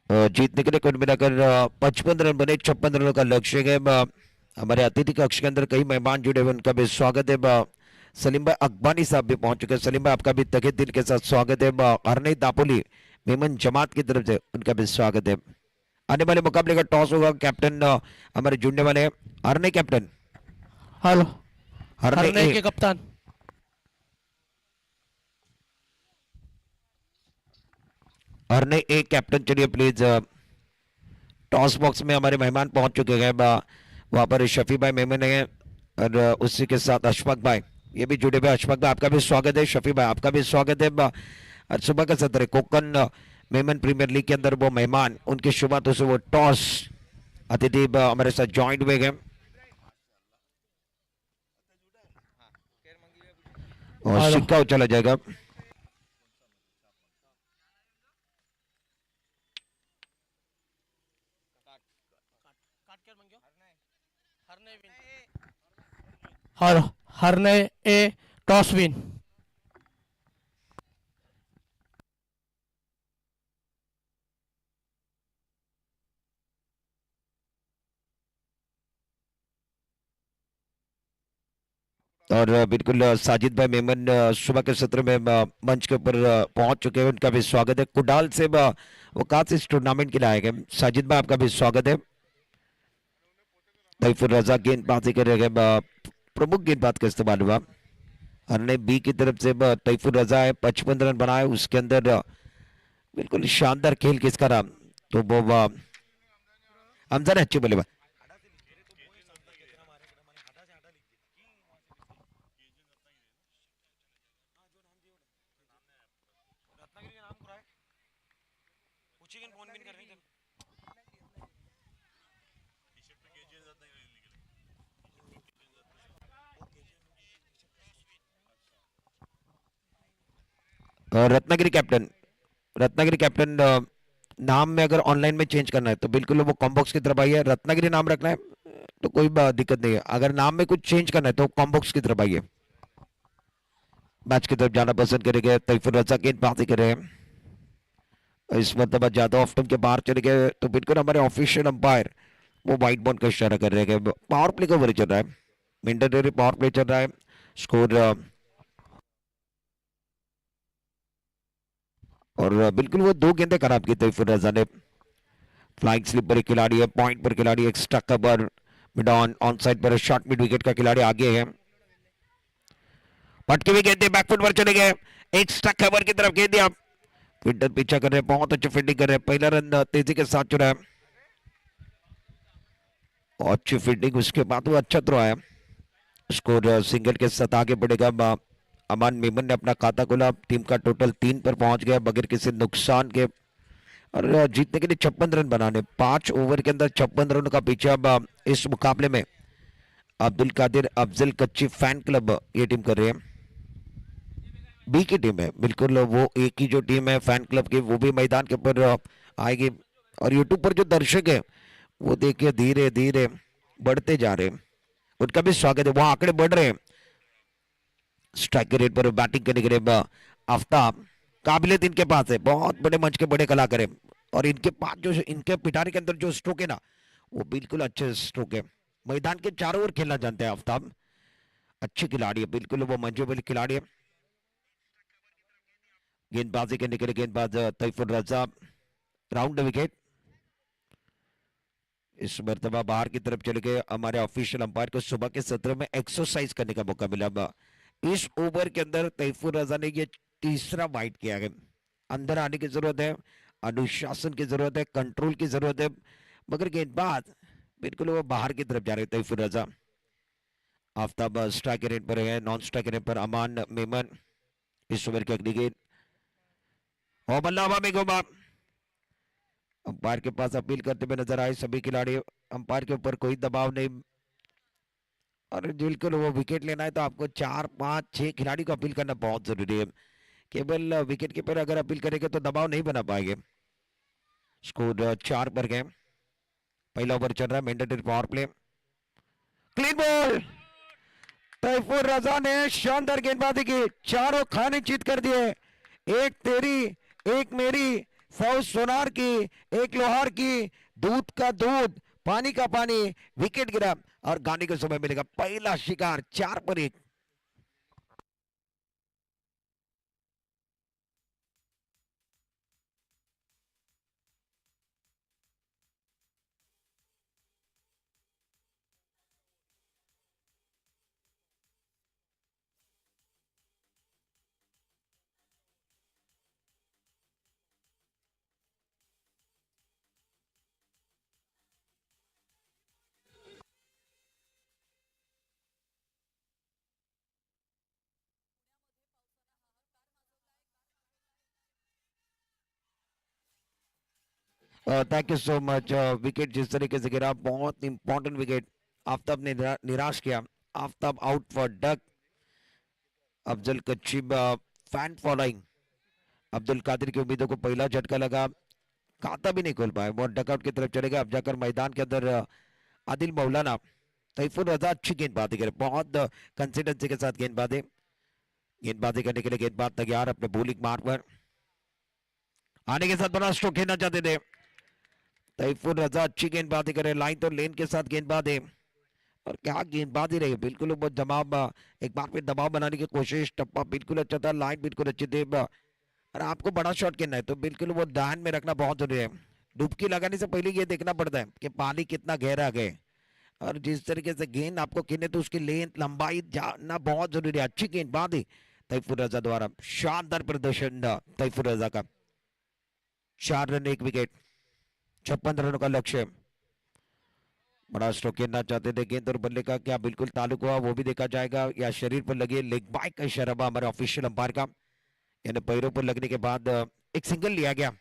जीतने के लिए कुल मिलाकर 55 रन बने, 56 रनों का लक्ष्य है। हमारे अतिथि कक्ष के अंदर कई मेहमान जुड़े हुए, उनका भी स्वागत है। सलीम भाई अकबानी साहब भी पहुंच चुके हैं। सलीम भाई आपका भी तहे दिल के साथ स्वागत है। हरनई दापोली मेमन जमात की तरफ से उनका भी स्वागत है। आने वाले मुकाबले का टॉस होगा। कैप्टन हमारे जुड़ने वाले हैं हरनई कैप्टन। हेलो, हरनई हरने ए के कप्तान। हरनई ए कैप्टन, चलिए प्लीज। टॉस बॉक्स में हमारे मेहमान पहुंच चुके हैं। वहां पर शफी भाई मेमन है और उसी के साथ अशफाक भाई ये भी जुड़े हुए। अशफाक भाई आपका भी स्वागत है। शफी भाई आपका भी स्वागत है। और सुबह का सत्र है कोकन मेमन प्रीमियर लीग के अंदर वो मेहमान, उनके शुरुआतों से वो टॉस अतिथि हमारे साथ ज्वाइंट हुए गए और हेलो, सिक्का उछाला जाएगा। हेलो, हरने ए टॉस विन। और बिल्कुल साजिद भाई मेमन सुबह के सत्र में मंच के ऊपर पहुंच चुके हैं। उनका भी स्वागत है। कुडाल से वो खास इस टूर्नामेंट के लिए आए गए। साजिद भाई आपका भी स्वागत है। तैफुर रजा गेंदबाजी कर रहे हैं। प्रमुख गेंदबाज का इस्तेमाल हुआ। हरने बी की तरफ से तैफुर रजा है, 55 रन बनाए। उसके अंदर बिल्कुल शानदार खेल किसका रहा, तो वो हमजा ने अच्छे बल्लेबाज। रत्नागिरी कैप्टन, रत्नागिरी कैप्टन नाम में अगर ऑनलाइन में चेंज करना है तो बिल्कुल वो कॉम्बॉक्स की तरफ आइए। रत्नागिरी नाम रखना है तो कोई दिक्कत नहीं है। अगर नाम में कुछ चेंज करना है तो कॉम्बॉक्स की तरफ आइए। मैच की तरफ जाना पसंद करेंगे। तैफुर रजा गेंदबाजी कर रहे हैं। इस मतलब ज्यादा ऑफ टर्म के बाहर चले गए तो बिल्कुल हमारे ऑफिशियल अंपायर वो व्हाइट बॉल का इशारा कर रहे हैं। पावर प्ले का ओवर चल रहा है, मिंटरी पावर प्ले चल रहा है। स्कोर और बिल्कुल वो दो गेंदें खराब की तैफुर रजा ने। फ्लाइंग स्लिप पर एक खिलाड़ी है, पॉइंट पर खिलाड़ी, extra cover mid on on side पर शॉर्ट मिड विकेट का खिलाड़ी आगे है। पटके हुए गेंदे बैकफुट पर चले गए, एक्स्ट्रा कवर की तरफ गेंद दिया। फील्डर पीछा कर रहे हैं, बहुत अच्छी फील्डिंग कर रहे हैं। पहला रन तेजी के साथ चुरा है और अच्छी फील्डिंग, उसके बाद वो अच्छा थ्रो आया। स्कोर सिंगल के साथ आगे बढ़ेगा। अमान मेमन ने अपना खाता खोला। टीम का टोटल 3 पर पहुंच गया बगैर किसी नुकसान के और जीतने के लिए 56 रन बनाने। 5 ओवर के अंदर 56 रन का पीछे। अब इस मुकाबले में अब्दुल कादिर अफजल कच्ची फैन क्लब ये टीम कर रहे हैं। बी की टीम है, बिल्कुल वो एक ही जो टीम है फैन क्लब की, वो भी मैदान के ऊपर आएगी। और यूट्यूब पर जो दर्शक है वो देखिए धीरे धीरे बढ़ते जा रहे हैं, उनका भी स्वागत है। वहां आंकड़े बढ़ रहे हैं। स्ट्राइक के रेट पर बैटिंग करने के लिए आफ्ताब, काबिलियत इनके पास है, बहुत बड़े मंच के बड़े कलाकार हैं और इनके पास जो इनके पिटारी के अंदर जो स्ट्रोक है ना वो बिल्कुल अच्छे स्ट्रोक है। मैदान के चारों ओर खेलना जानते हैं आफ्ताब, अच्छे खिलाड़ी है, बिल्कुल वो मंजू वाले खिलाड़ी है। गेंदबाजी करने के लिए गेंदबाज तैफुर रजा, राउंड विकेट। इस मरतबा बाहर की तरफ चले गए। हमारे ऑफिशियल अंपायर को सुबह के सत्र में एक्सरसाइज करने का मौका मिला। इस ओवर के अंदर तैफुर रजा ने ये तीसरा वाइड किया गया। अंदर आने की जरूरत है, अनुशासन की जरूरत है, कंट्रोल की जरूरत है, मगर गेंदबाज बिल्कुल वो बाहर की तरफ जा रहे थे। तैफुर रजा, आफ्ताब स्ट्राइक रेट पर है, नॉन स्ट्राइक रेट पर अमान मेमन। इस ओवर की अगली गेंद और बल्ला हवा में घुमा। अंपायर के पास अपील करते हुए नजर आए सभी खिलाड़ी। अंपायर के ऊपर कोई दबाव नहीं, और बिल्कुल वो विकेट लेना है तो आपको 4 5 6 खिलाड़ी को अपील करना बहुत जरूरी है। केवल विकेट कीपर अगर अपील करेंगे तो दबाव नहीं बना पाएंगे। स्कोर 4 पर गए। पहला ओवर चल रहा है, mandatory power play. Clean ball, Taifur Raza ने शानदार गेंदबाजी की, चारों खाने चीत कर दिए। एक तेरी, एक मेरी, 100 सोनार की, एक लोहार की, दूध का दूध, पानी का पानी। विकेट गिरा और गाने को समय मिलेगा पहला शिकार। 4 पर 1। Thank you so much. Wicket जिस तरीके से गिरा, बहुत इंपॉर्टेंट विकेट। आफ्ताब ने निराश किया। Aftab out for duck. Afzal Kutchi fan following. Abdul Qadir की उम्मीदों को पहला झटका लगा, खाता भी नहीं खोल पाए, वो डकआउट की तरफ चलेगा। अब जाकर मैदान के अंदर आदिल मौलाना। तैफुर रजा अच्छी गेंदबाजी करे, बहुत कंसिस्टेंसी के साथ गेंदबाजी करने के लिए गेंदबाज तैयार अपने बॉलिंग मार्क पर आने के साथ बड़ा स्ट्रोक खेलना चाहते थे। तैफुर रजा अच्छी गेंदबाजी करे, लाइन तो लेन के साथ गेंदबाज है, और क्या गेंदबाजी रही, बिल्कुल वो जवाब एक बार फिर दबाव बनाने की कोशिश। टप्पा बिल्कुल अच्छा था, लाइन बिल्कुल अच्छी थी, और आपको बड़ा शॉट खेलना है तो बिल्कुल वो ध्यान में रखना बहुत जरूरी है। डुबकी लगाने से पहले ये देखना पड़ता है कि पानी कितना गहरा है, और जिस तरीके से गेंद आपको खेलने तो उसकी लेंथ लंबाई जानना बहुत जरूरी है। अच्छी गेंदबाजी तैफुर रजा द्वारा, शानदार प्रदर्शन तैफुर रजा का। 4 रन 1 विकेट, 56 रनों का लक्ष्य। बड़ा स्ट्रोक खेलना चाहते थे, गेंद और बल्ले का क्या बिल्कुल ताल्लुक हुआ वो भी देखा जाएगा, या शरीर पर लगे लेग बाइक का इशारा हमारे ऑफिशियल अंपायर का, यानी पैरों पर लगने के बाद एक सिंगल लिया गया।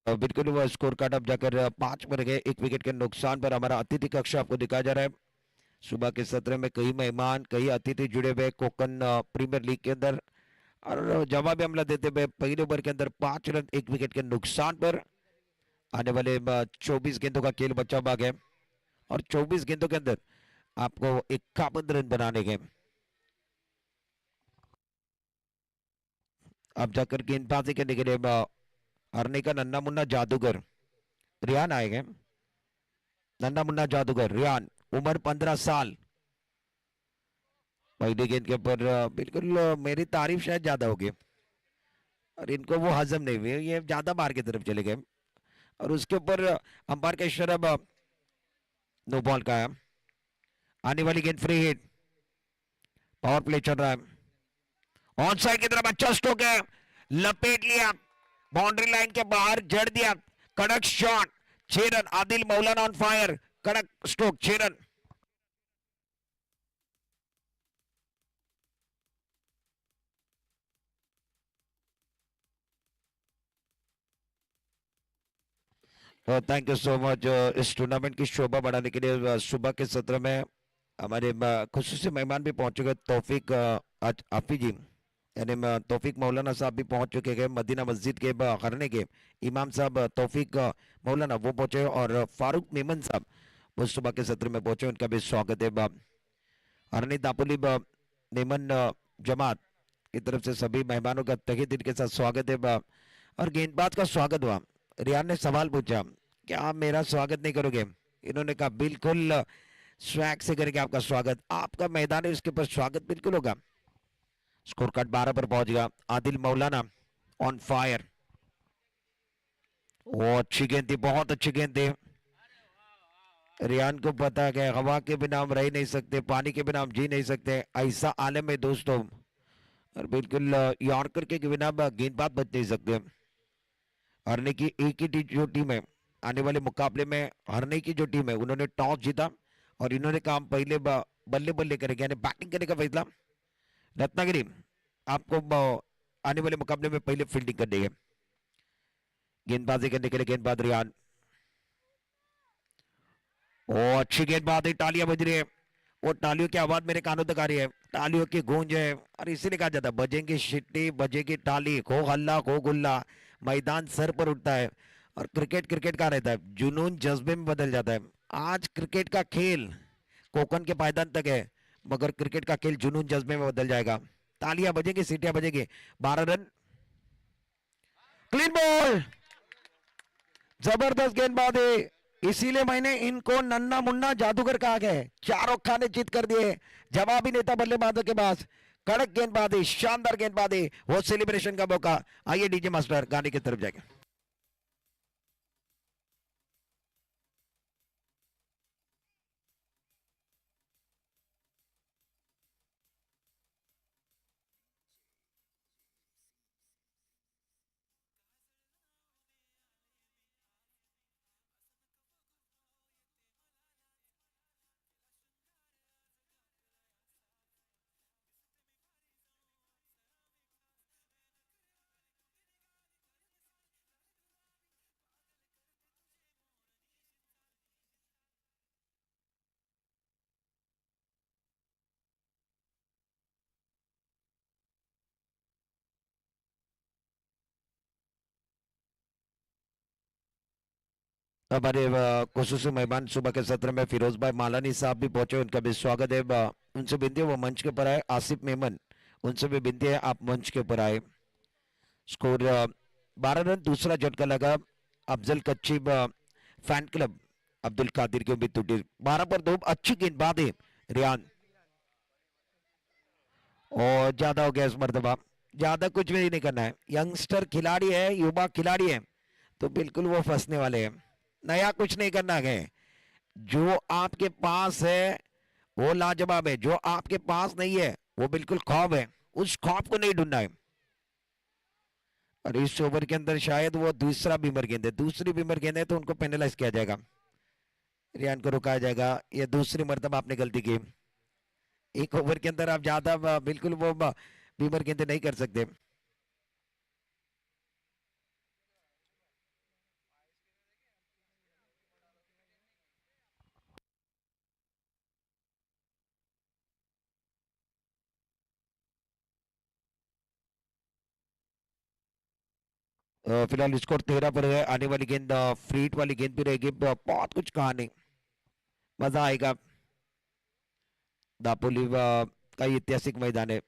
बिल्कुल वो स्कोर कार्ड अब जाकर 5 पर गए। 1 विकेट के नुकसान पर हमारा अतिथि कक्ष आपको दिखाया जा रहा है। सुबह के सत्र में कई मेहमान, कई अतिथि जुड़े हुए कोकन प्रीमियर लीग के अंदर, और जवाबी हमला देते हुए पहले ओवर के अंदर 5 रन 1 विकेट के नुकसान पर। आने वाले 24 गेंदों का खेल बचा भाग है, और 24 गेंदों के अंदर आपको 51 रन बनाने के। अब जाकर गेंदबाजी करने के लिए हरने का नन्ना मुन्ना जादूगर रियान आएंगे। नन्ना मुन्ना जादूगर रियान, उम्र 15 साल। पहली गेंद के ऊपर बिल्कुल मेरी तारीफ शायद ज्यादा होगी, और इनको वो हजम नहीं हुई, ये ज्यादा बाहर की तरफ चले गए, और उसके ऊपर अंपायर का इशारा नो बॉल का है। आने वाली गेंद फ्री हिट, पावर प्ले चल रहा है। ऑन साइड की तरफ अच्छा स्ट्रोक है, लपेट लिया, बाउंड्री लाइन के बाहर जड़ दिया, कड़क shot. 6 run. Adil Maulana on fire, कड़क stroke, 6 run. Thank you so much. इस टूर्नामेंट की शोभा बढ़ाने के लिए सुबह के सत्र में हमारे खुसूसी मेहमान भी पहुंच चुके। तौफीक हाफी जी, यानी तौफीक मौलाना साहब भी पहुंच चुके हैं। मदीना मस्जिद के खरने के इमाम साहब तौफीक मौलाना वो पहुंचे, और फारूक मेमन साहब वो सुबह के सत्र में पहुंचे, उनका भी स्वागत है। हरनी दापुली मेमन जमात की तरफ से सभी मेहमानों का तहे दिल के साथ स्वागत है। और गेंदबाज का स्वागत हुआ। रियान ने सवाल पूछा, क्या आप मेरा स्वागत नहीं करोगे? इन्होंने कहा बिल्कुल स्वैग से करके आपका स्वागत, आपका मैदान है उसके ऊपर स्वागत बिल्कुल होगा। स्कोर कार्ड 12 पर पहुंच गया। आदिल मौलाना ऑन फायर। वो अच्छी गेंद थी, बहुत अच्छी गेंद थी। रियान को पता है हवा के बिना हम रह नहीं सकते, पानी के बिना हम जी नहीं सकते, ऐसा आलम है दोस्तों। और बिल्कुल यॉर्कर के बिना गेंदबाज बच नहीं सकते। हारने की एक ही जो टीम है आने वाले मुकाबले में, हारने की जो टीम है उन्होंने टॉस जीता और इन्होंने काम पहले बल्ले बल्ले करेंगे यानी बैटिंग करने का फैसला। रत्नागिरी आपको आने वाले मुकाबले में पहले फील्डिंग करनी है। गेंदबाजी करने के लिए गेंदबाज रियान। ओ अच्छी गेंदबाजी, तालियां बज रही है। वो तालियों की आवाज मेरे कानों तक आ रही है, तालियों की गूंज है। और इसीलिए कहा जाता है बजेंगी शिट्टी बजेगी ताली, खो हल्ला खो गुल्ला, मैदान सर पर उठता है। और क्रिकेट क्रिकेट का रहता है, जुनून जज्बे में बदल जाता है। आज क्रिकेट का खेल कोकन के पायदान तक है, मगर क्रिकेट का खेल जुनून जज्बे में बदल जाएगा। तालियां बजेगी, सीटियां बजेगी। 12 रन, क्लीन बॉल, जबरदस्त गेंदबाजी। इसीलिए मैंने इनको नन्ना मुन्ना जादूगर कहा है। चारों खाने जीत कर दिए जवाबी नेता बल्लेबाजों के पास। कड़क गेंदबाजी, शानदार गेंदबाजी, वो सेलिब्रेशन का मौका। आइए डीजे मास्टर गाने की तरफ जाएंगे। हमारे खुसूसी मेहमान सुबह के सत्र में फिरोज भाई मालानी साहब भी पहुंचे, उनका भी स्वागत है। उनसे विनती है वो मंच के ऊपर आए। आसिफ मेमन, उनसे भी विनती है आप मंच के ऊपर आए। स्कोर 12 रन, दूसरा झटका लगा। अफजल कच्ची फैन क्लब अब्दुल कादिर की उम्मीद टूटी। 12 पर 2, अच्छी गेंदबाजी रियान। और ज्यादा हो गया इस मर्तबा, ज्यादा कुछ भी नहीं करना है। यंगस्टर खिलाड़ी है, युवा खिलाड़ी है, तो बिल्कुल वो फंसने वाले हैं। नया कुछ नहीं करना है। जो आपके पास है वो लाजवाब है, जो आपके पास नहीं है वो बिल्कुल ख्वाब है, उस ख्वाब को नहीं ढूंढना है। और इस ओवर के अंदर शायद वो दूसरा बीमर गेंद है, दूसरी बीमर गेंद है तो उनको पेनलाइज किया जाएगा, रियान को रुकाया जाएगा। ये दूसरी मर्तबा आपने गलती की। एक ओवर के अंदर आप ज्यादा बिल्कुल वो बीमर गेंदे नहीं कर सकते। फिलहाल स्कोर 13 पर है। आने वाली गेंद फ्रीट वाली गेंद भी रहेगी। बहुत कुछ कहानी, मजा आएगा। दापोली का ये ऐतिहासिक मैदान है।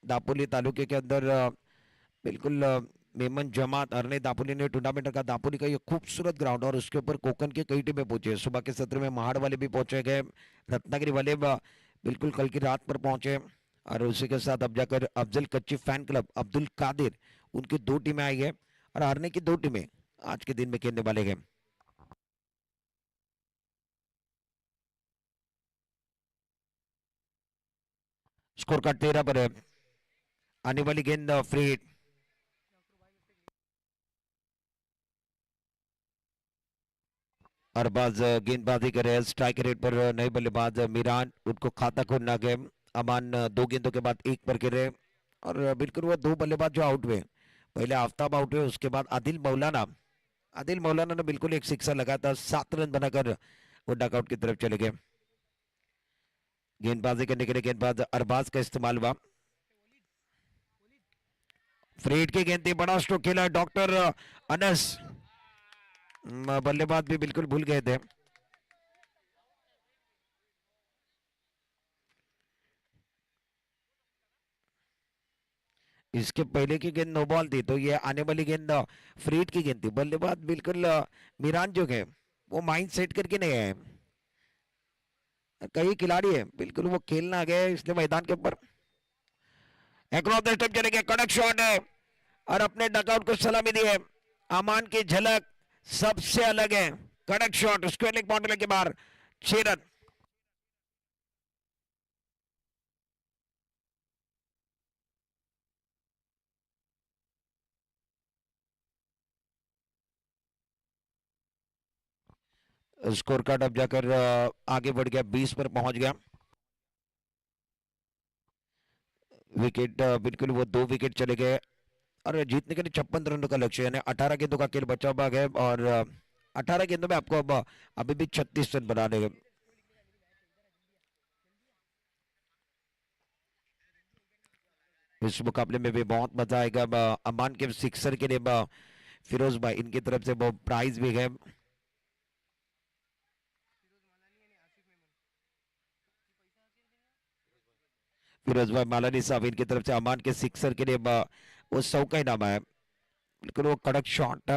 दापोली तालुके के अंदर बिल्कुल मेमन जमात अरने दापोली ने टूर्नामेंट का, दापोली का ये खूबसूरत ग्राउंड, और उसके ऊपर कोकन की कई टीमें पहुंचे। सुबह के सत्र में महाड़ वाले भी पहुंचे गए, रत्नागिरी वाले बिल्कुल कल की रात पर पहुंचे। और उसी के साथ अब जाकर अफजल कच्ची फैन क्लब अब्दुल कादिर, उनकी 2 टीमें आई है। और हारने की 2 टीमें आज के दिन में खेलने वाले हैं। स्कोर कार्ड 13 पर है। आने वाली गेंद फ्री हिट। अरबाज गेंदबाजी करे, स्ट्राइक रेट पर नए बल्लेबाज मीरान, उनको खाता खोलना गया। अमान 2 गेंदों के बाद 1 पर गिरे। और बिल्कुल वो 2 बल्लेबाज जो आउट हुए, पहले आफ्ताब आउट हुए, उसके बाद आदिल मौलाना, आदिल मौलाना ने बिल्कुल एक सिक्सर लगाया था, 7 रन बनाकर वो डकआउट की तरफ चले गए। गेंदबाजी करने के लिए गेंदबाज अरबाज का इस्तेमाल हुआ। फ्रीड की गेंद थी, बड़ा स्ट्रोक खेला डॉक्टर अनस, बल्लेबाज भी बिल्कुल भूल गए थे। इसके पहले की गेंद नो बॉल थी, तो ये आने वाली गेंद फ्रीड की गेंद थी। बल्लेबाज बिल्कुल मीरान जो है वो माइंड सेट करके नहीं आए, कई खिलाड़ी है बिल्कुल वो खेलना आ गए इसने मैदान के ऊपर एक्रॉस द स्टंप चलेंगे कड़क शॉट है और अपने डकआउट को सलामी दी है अमान की झलक सबसे अलग है कड़क शॉट स्क्वायर लेग बाउंड्री के बाहर 6 रन स्कोर कार्ड अब जाकर आगे बढ़ गया 20 पर पहुंच गया विकेट बिल्कुल वो 2 विकेट चले गए और जीतने के लिए 56 रनों का लक्ष्य यानी 18 गेंदों का खेल बचा हुआ है और 18 गेंदों में आपको अब अभी भी 36 रन बनाने हैं इस मुकाबले में भी बहुत मजा आएगा अमान के सिक्सर के लिए फिरोज भाई इनकी तरफ से वो प्राइज भी है फिरोज भाई मालानी साहब इनकी तरफ से अमान के सिक्सर के लिए वो 100 का इनाम है बिल्कुल वो कड़क शॉट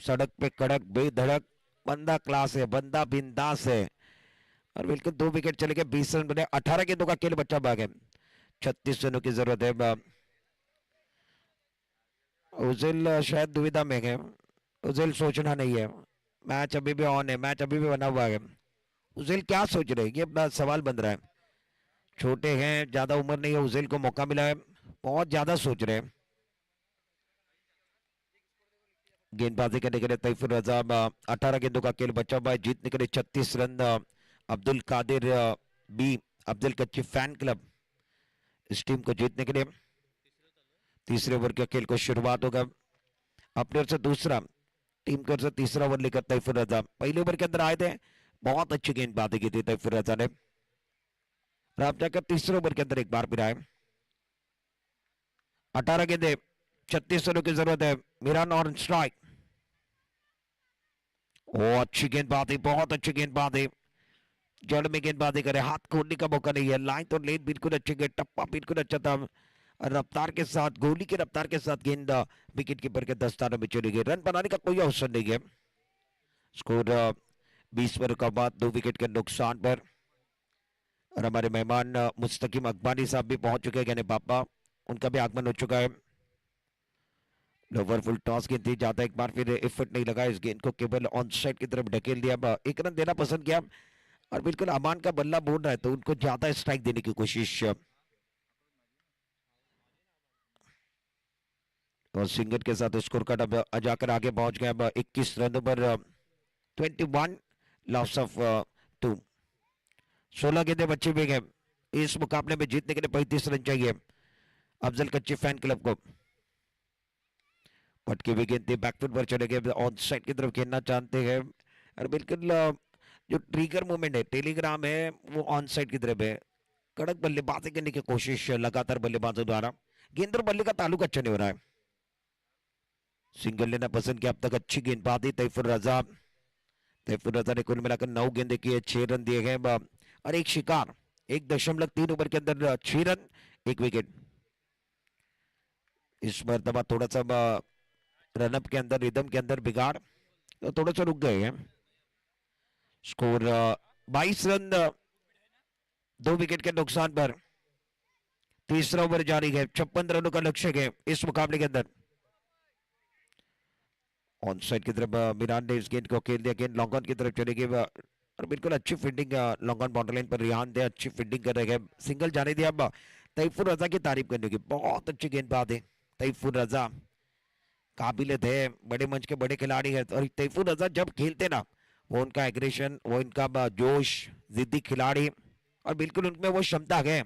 सड़क पे कड़क बेधड़क बंदा क्लास है बंदा बिंदास है और बिल्कुल 2 विकेट चले गए 20 रन बने 18 गेंदों का खेल बच्चा भाग है 36 रनों की जरूरत है उजिल शायद दुविधा में है उजिल सोचना नहीं है मैच अभी भी ऑन है मैच अभी भी बना हुआ है उजिल क्या सोच रहे हैं ये अपना सवाल बन रहा है छोटे हैं ज्यादा उम्र नहीं है उजिल को मौका मिला है बहुत ज्यादा सोच रहे हैं गेंदबाजी करने के लिए तैफुर रजा 18 गेंदों का खेल बचा हुआ है जीतने के लिए 36 रन अब्दुल कादिर बी अब्दुल कच्ची फैन क्लब इस टीम को जीतने के लिए तीसरे ओवर के खेल को शुरुआत होगा अपने ओर से दूसरा टीम की ओर से तीसरा ओवर लेकर तैफुर रजा पहले ओवर के अंदर आए थे बहुत अच्छी गेंदबाजी की थी तैफुर रजा ने और आप जाकर तीसरे ओवर के अंदर एक बार फिर आए 18 गेंदे 36 रनों की जरूरत है मिरान और स्ट्राइक ओ अच्छी गेंदबाजी बहुत अच्छी गेंदबाजी जड़ में गेंदबाजी करे हाथ खोलने का मौका नहीं है लाइन तो लेन बिल्कुल अच्छे गए टप्पा बिल्कुल अच्छा था रफ्तार के साथ गोली की रफ्तार के साथ गेंद विकेट कीपर के दस्तानों में चली गई रन बनाने का कोई अवसर नहीं है स्कोर 20 ओवर का बाद 2 विकेट के नुकसान पर और हमारे मेहमान मुस्तकीम अकबानी साहब भी पहुंच चुके हैं यानी पापा उनका भी आगमन हो चुका है ओवरफुल टॉस गेंद थी ज्यादा एक बार फिर एफर्ट नहीं लगा इस गेंद को केवल ऑन साइड की तरफ ढकेल दिया एक रन देना पसंद किया और बिल्कुल अमान का बल्ला बोल रहा है तो उनको ज्यादा स्ट्राइक देने की कोशिश और सिंगर के साथ स्कोर कार्ड अब जाकर आगे पहुंच गया अब 21 रनों पर 21 लॉस ऑफ 2 16 गेंदे बच्चे भी गए इस मुकाबले में जीतने के लिए 35 रन चाहिए अफजल कच्ची फैन क्लब को पटके हुए गेंद बैकफुट पर चले गए ऑन साइड की तरफ खेलना चाहते हैं और बिल्कुल जो ट्रिगर मूवमेंट है टेलीग्राम है वो ऑन साइड की तरफ है कड़क बल्लेबाजी करने की कोशिश लगातार बल्लेबाजों द्वारा गेंद और बल्ले का ताल्लुक अच्छा नहीं हो रहा है सिंगल लेना पसंद किया अब तक अच्छी गेंदबाजी तैफुर रजा ने कुल मिलाकर 9 गेंदे किए 6 रन दिए गए और एक शिकार 1.3 ओवर के अंदर 6 रन 1 विकेट इस मरतबा थोड़ा सा रनअप के अंदर रिदम के अंदर बिगाड़ तो थोड़ा सा रुक गए हैं स्कोर 22 रन 2 विकेट के नुकसान पर तीसरा ओवर जारी है 56 रनों का लक्ष्य है इस मुकाबले के अंदर ऑन साइड की तरफ मिरान ने इस गेंद को खेल दिया गेंद लॉन्ग ऑन की तरफ चली गई और बिल्कुल अच्छी fielding long on boundary line पर रिहान दे अच्छी फील्डिंग कर रहे हैं सिंगल जाने दिया अब तैफुर रजा की तारीफ करने की बहुत अच्छी गेंदबाज है तैफुर रजा काबिल थे बड़े मंच के बड़े खिलाड़ी है और तैफुर रजा जब खेलते ना वो उनका एग्रेशन वो इनका जोश जिद्दी खिलाड़ी और बिल्कुल उनमें वो क्षमता है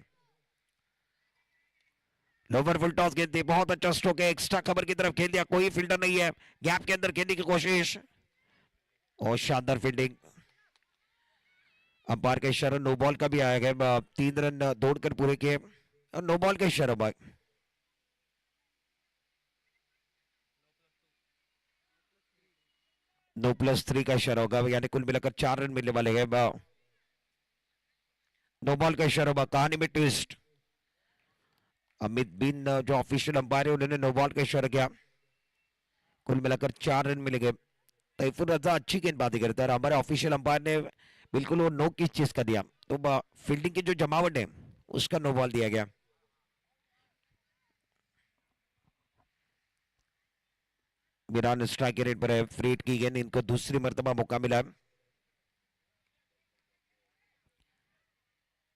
लोवर फुल टॉस गेंद थी बहुत अच्छा स्ट्रोक है एक्स्ट्रा कवर की तरफ खेल दिया कोई फील्डर नहीं है गैप के अंदर खेलने की कोशिश और शानदार फील्डिंग अंपायर का इशारा नो बॉल का भी आया गया 3 रन दौड़कर पूरे किए और नो बॉल का इशारा भाई +3 का इशारा होगा यानी कुल मिलाकर 4 रन मिलने वाले हैं नो बॉल का इशारा होगा कहानी में ट्विस्ट अमित बिन जो ऑफिशियल अंपायर है उन्होंने नो बॉल का इशारा किया कुल मिलाकर 4 रन मिलेंगे तैफुर रजा अच्छी गेंदबाजी करता है हमारे ऑफिशियल अंपायर ने बिल्कुल वो नो किस चीज का दिया, तो फील्डिंग की जो जमावट है उसका नो बॉल दिया गया। मीरान स्ट्राइक के रेट पर है, फ्री हिट की गेंद, इनको दूसरी मर्तबा मौका मिला है।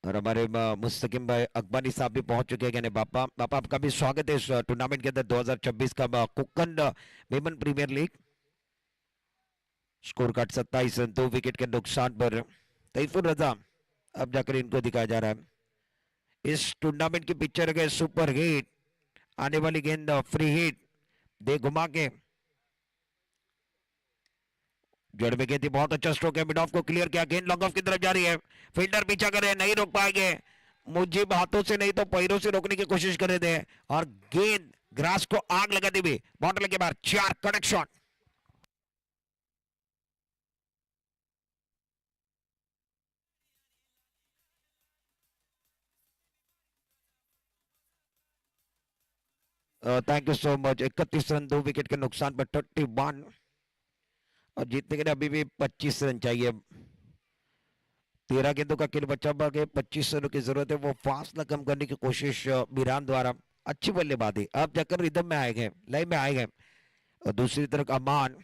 और हमारे मुस्तकिम भाई अकबानी साहब भी पहुंच चुके हैं। पापा पापा आपका भी स्वागत है इस टूर्नामेंट के अंदर 2026 का Kokan Memon Premier League. Score card 27 run, 2 wicket के नुकसान पर तैफुर रजा अब जाकर इनको दिखाया जा रहा है। इस टूर्नामेंट की पिक्चर है सुपर हिट, आने वाली गेंद फ्री हिट दे घुमा के जड़ में गेंद थी, बहुत अच्छा स्ट्रोक है, मिड ऑफ को क्लियर किया, गेंद लॉन्ग ऑफ की तरफ जा रही है, फील्डर पीछा कर रहे हैं, नहीं रोक पाएंगे, मुझे हाथों से नहीं तो पैरों से रोकने की कोशिश कर रहे थे और गेंद ग्रास को आग लगाती हुई बॉटल के बाहर, 4 connect shot. Thank you so much. 31 run, 2 wicket के नुकसान पर 31, और जीतने के लिए अभी भी 25 रन चाहिए। 13 गेंदों का खेल बचा, बाकी 25 रनों की जरूरत है। वो फासला कम करने की कोशिश मीरान द्वारा, अच्छी बल्लेबाजी, अब जाकर रिदम में आएंगे, लय में आएंगे। और दूसरी तरफ अमान,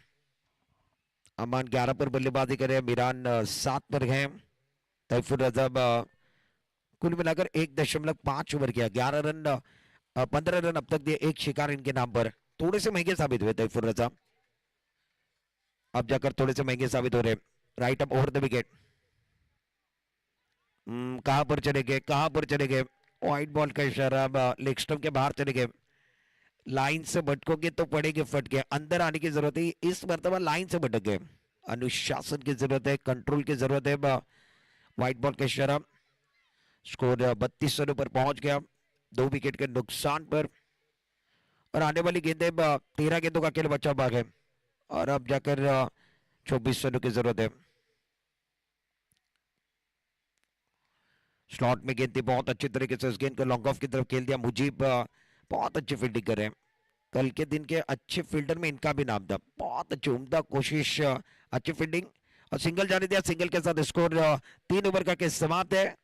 अमान 11 पर बल्लेबाजी करे, मीरान 7 पर है। तैफुर रजा कुल मिलाकर 1.5 ओवर किया, 11 रन, 15 रन अब तक दिए, एक शिकार इनके नाम पर। थोड़े से महंगे साबित हुए तैफुर रजा, अब जाकर थोड़े से महंगे साबित हो रहे। Right up over the wicket, कहां पर चले गए, कहां पर चले गए, व्हाइट बॉल का इशारा, लेग स्टंप के बाहर चले गए। लाइन से भटकोगे तो पड़ेगे फटके, अंदर आने की जरूरत है, इस मरतबा लाइन से भटक गए। अनुशासन की जरूरत है, कंट्रोल की जरूरत है। व्हाइट बॉल का इशारा, स्कोर 32 रनों पर पहुंच गया, 2 विकेट के नुकसान पर। और आने वाली गेंदें 13 गेंदों का खेल बचा भाग है, और अब जाकर 24 रनों की जरूरत है। स्लॉट में गेंद थी, बहुत अच्छी तरीके से उस गेंद को लॉन्ग ऑफ की तरफ खेल दिया। मुजीब बहुत अच्छी फील्डिंग कर रहे हैं, कल के दिन के अच्छे फील्डर में इनका भी नाम था, बहुत अच्छी उम्दा कोशिश, अच्छी फील्डिंग, और सिंगल जाने दिया। सिंगल के साथ स्कोर 3 ओवर का खेल समाप्त है,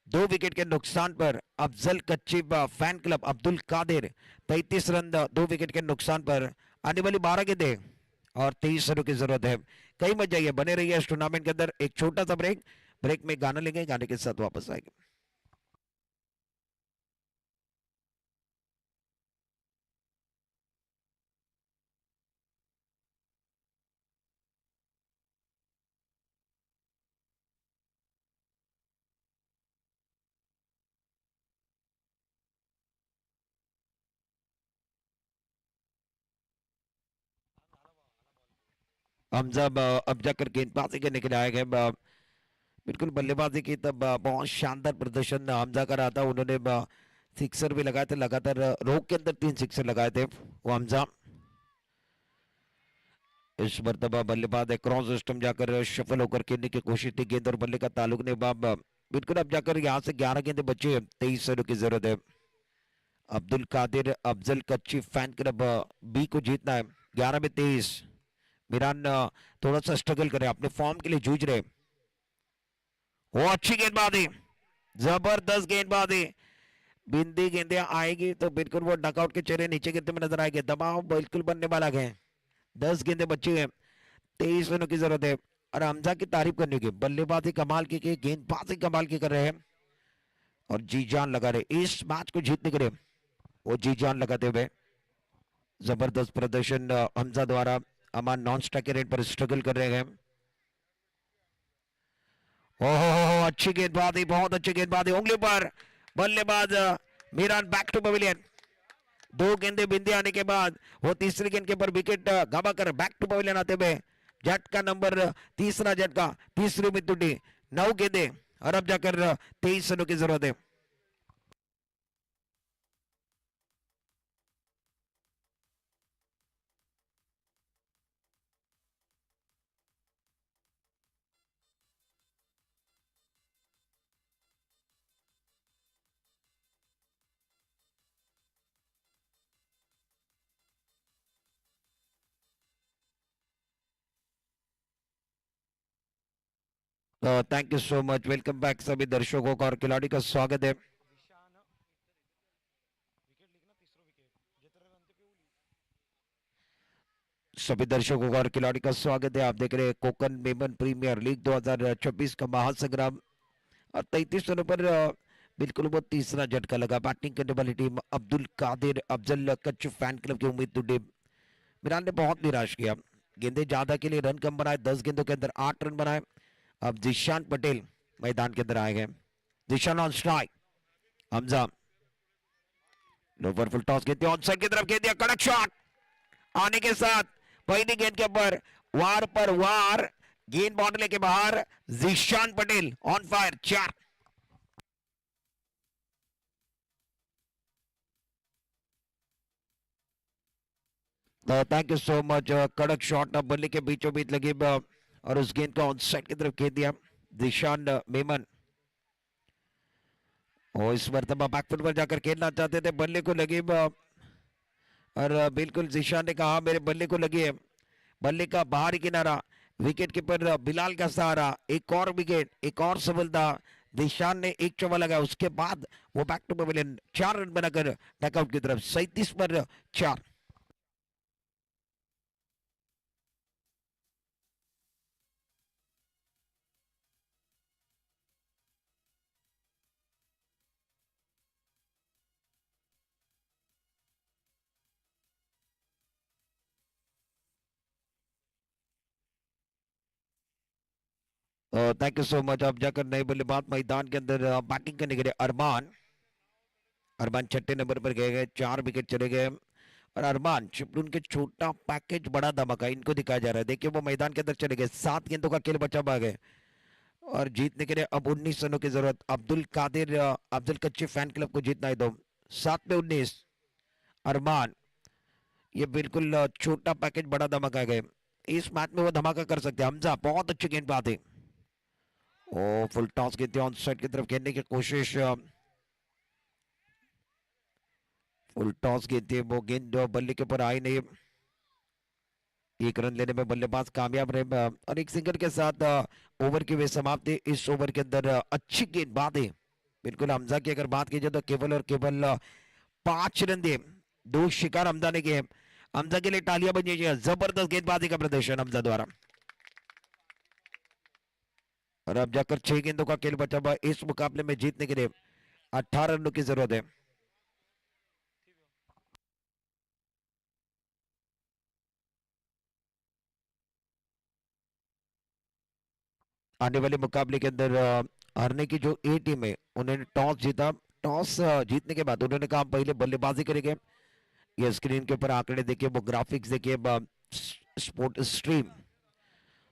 2 विकेट के नुकसान पर। Afzal Kutchi fan club Abdul Kadir 33 run, 2 wicket के नुकसान पर। आने वाली 12 गेंदें और 23 रनों की जरूरत है। कहीं मत जाइए, बने रहिए इस टूर्नामेंट के अंदर। एक छोटा सा ब्रेक, ब्रेक में गाना लेंगे, गाने के साथ वापस आएंगे। हम जब अब जाकर गेंदबाजी करने के लिए आए गए, बिल्कुल बल्लेबाजी की तब बहुत शानदार प्रदर्शन हमजा का रहा था। उन्होंने सिक्सर भी लगाए थे लगातार, रोक के अंदर 3 सिक्सर लगाए थे वो हमजा। इस मरतबा बल्लेबाज है, क्रॉस सिस्टम जाकर शफल होकर खेलने की कोशिश थी, गेंद और बल्ले का ताल्लुक ने बाब, बिल्कुल अब जाकर यहाँ से 11 गेंदें बची है, 23 रनों की जरूरत है। Abdul Kadir Afzal Kutchi fan club B को जीतना है, 11 में 23। मीरान थोड़ा सा स्ट्रगल करे, अपने फॉर्म के लिए जूझ रहे। वो अच्छी गेंदबाजी, जबरदस्त गेंदबाजी, बिंदी गेंदे आएगी तो बिल्कुल वो डकआउट के चेहरे नीचे गिरते में नजर आएंगे, दबाव बिल्कुल बनने वाला है। 10 गेंदें बची है, 23 रनों की जरूरत है। और हमजा की तारीफ करने की, बल्लेबाजी कमाल की, गेंदबाजी कमाल की कर रहे हैं और जी जान लगा रहे इस मैच को जीतने के लिए, वो जी जान लगाते हुए। जबरदस्त प्रदर्शन हमजा द्वारा। अमान नॉन स्ट्राइक रेट पर स्ट्रगल कर रहे हैं। ओहो, अच्छी गेंदबाजी, बहुत अच्छी गेंदबाजी, उंगली पर बल्लेबाज मीरान बैक टू पवेलियन। 2 गेंदे बिंदी आने के बाद वो तीसरी गेंद के ऊपर विकेट गवा कर बैक टू पवेलियन आते हुए, झटका नंबर, तीसरा झटका, तीसरी उम्मीद टूटी। 9 गेंदे और अब जाकर 23 रनों की जरूरत है। Thank you so much, welcome back सभी दर्शकों का और खिलाड़ी का स्वागत है। सभी दर्शकों का और खिलाड़ी का स्वागत है। आप देख रहे हैं कोकन मेमन प्रीमियर लीग 2026 का महासंग्राम और 33 रनों पर बिल्कुल वो तीसरा झटका लगा। बैटिंग करने वाली team Abdul Kadir Afzal Kutch fan club की उम्मीद टूटी। मिरान ने बहुत निराश किया, गेंदे ज्यादा के लिए रन कम बनाए, 10 गेंदों के अंदर 8 रन बनाए। अब जिशान पटेल मैदान के अंदर आए गए। Zeeshan on strike, Hamza lower full toss खेलते ऑन साइड की तरफ खेल दिया, कड़क शॉट आने के साथ पहली गेंद के ऊपर वार पर वार, गेंद बाउंड्री के बाहर। Zeeshan Patel on fire, 4। Thank you so much, कड़क शॉट बल्ले के बीचों बीच लगी और उस गेंद को ऑन साइड की तरफ खेल दिया जिशान मेमन। और इस मरतबा बैकफुट पर जाकर खेलना चाहते थे, बल्ले को लगी और बिल्कुल जिशान ने कहा मेरे बल्ले को लगी है। बल्ले का बाहरी किनारा, विकेट कीपर बिलाल का सहारा, एक और विकेट, एक और सफलता। जिशान ने एक चौका लगाया, उसके बाद वो बैक टू पवेलियन 4 रन बनाकर डकआउट की तरफ 37 पर 4। Thank you so much. अब जाकर नए बल्लेबाज मैदान के अंदर बैटिंग करने के लिए अरमान। अरमान छठे नंबर पर गए, 4 विकेट चले गए और अरमान चिपलून के छोटा पैकेज बड़ा धमाका इनको दिखाया जा रहा है। देखिए वो मैदान के अंदर चले गए, 7 गेंदों का खेल बचा आ गए और जीतने के लिए अब 19 रनों की जरूरत। अब्दुल कादिर अफजल कच्ची फैन क्लब को जीतना है, 7 में 19। अरमान ये बिल्कुल छोटा पैकेज बड़ा धमाका गए, इस मैच में वो धमाका कर सकते हैं। हमजा बहुत अच्छी गेंदबाज है। ओ फुल टॉस खेलते ऑन साइड की तरफ खेलने की कोशिश, फुल टॉस खेलते वो गेंद बल्ले के ऊपर आई नहीं। 1 रन लेने में बल्लेबाज कामयाब रहे और एक सिंगल के साथ ओवर की वे समाप्ति। इस ओवर के अंदर अच्छी गेंदबाजी बिल्कुल। हमजा की अगर बात की जाए तो केवल और केवल 5 रन दिए, 2 शिकार हमजा ने किए। हमजा के लिए तालियां बजनी चाहिए, जबरदस्त गेंदबाजी का प्रदर्शन हमजा द्वारा। और अब जाकर 6 गेंदों का खेल बचा हुआ, इस मुकाबले में जीतने के लिए 18 रनों की जरूरत है। आने वाले मुकाबले के अंदर हारने की जो ए टीम है उन्होंने टॉस जीता। टॉस जीतने के बाद उन्होंने कहा पहले बल्लेबाजी करेंगे। ये स्क्रीन के ऊपर आंकड़े देखिए, वो ग्राफिक्स देखिए,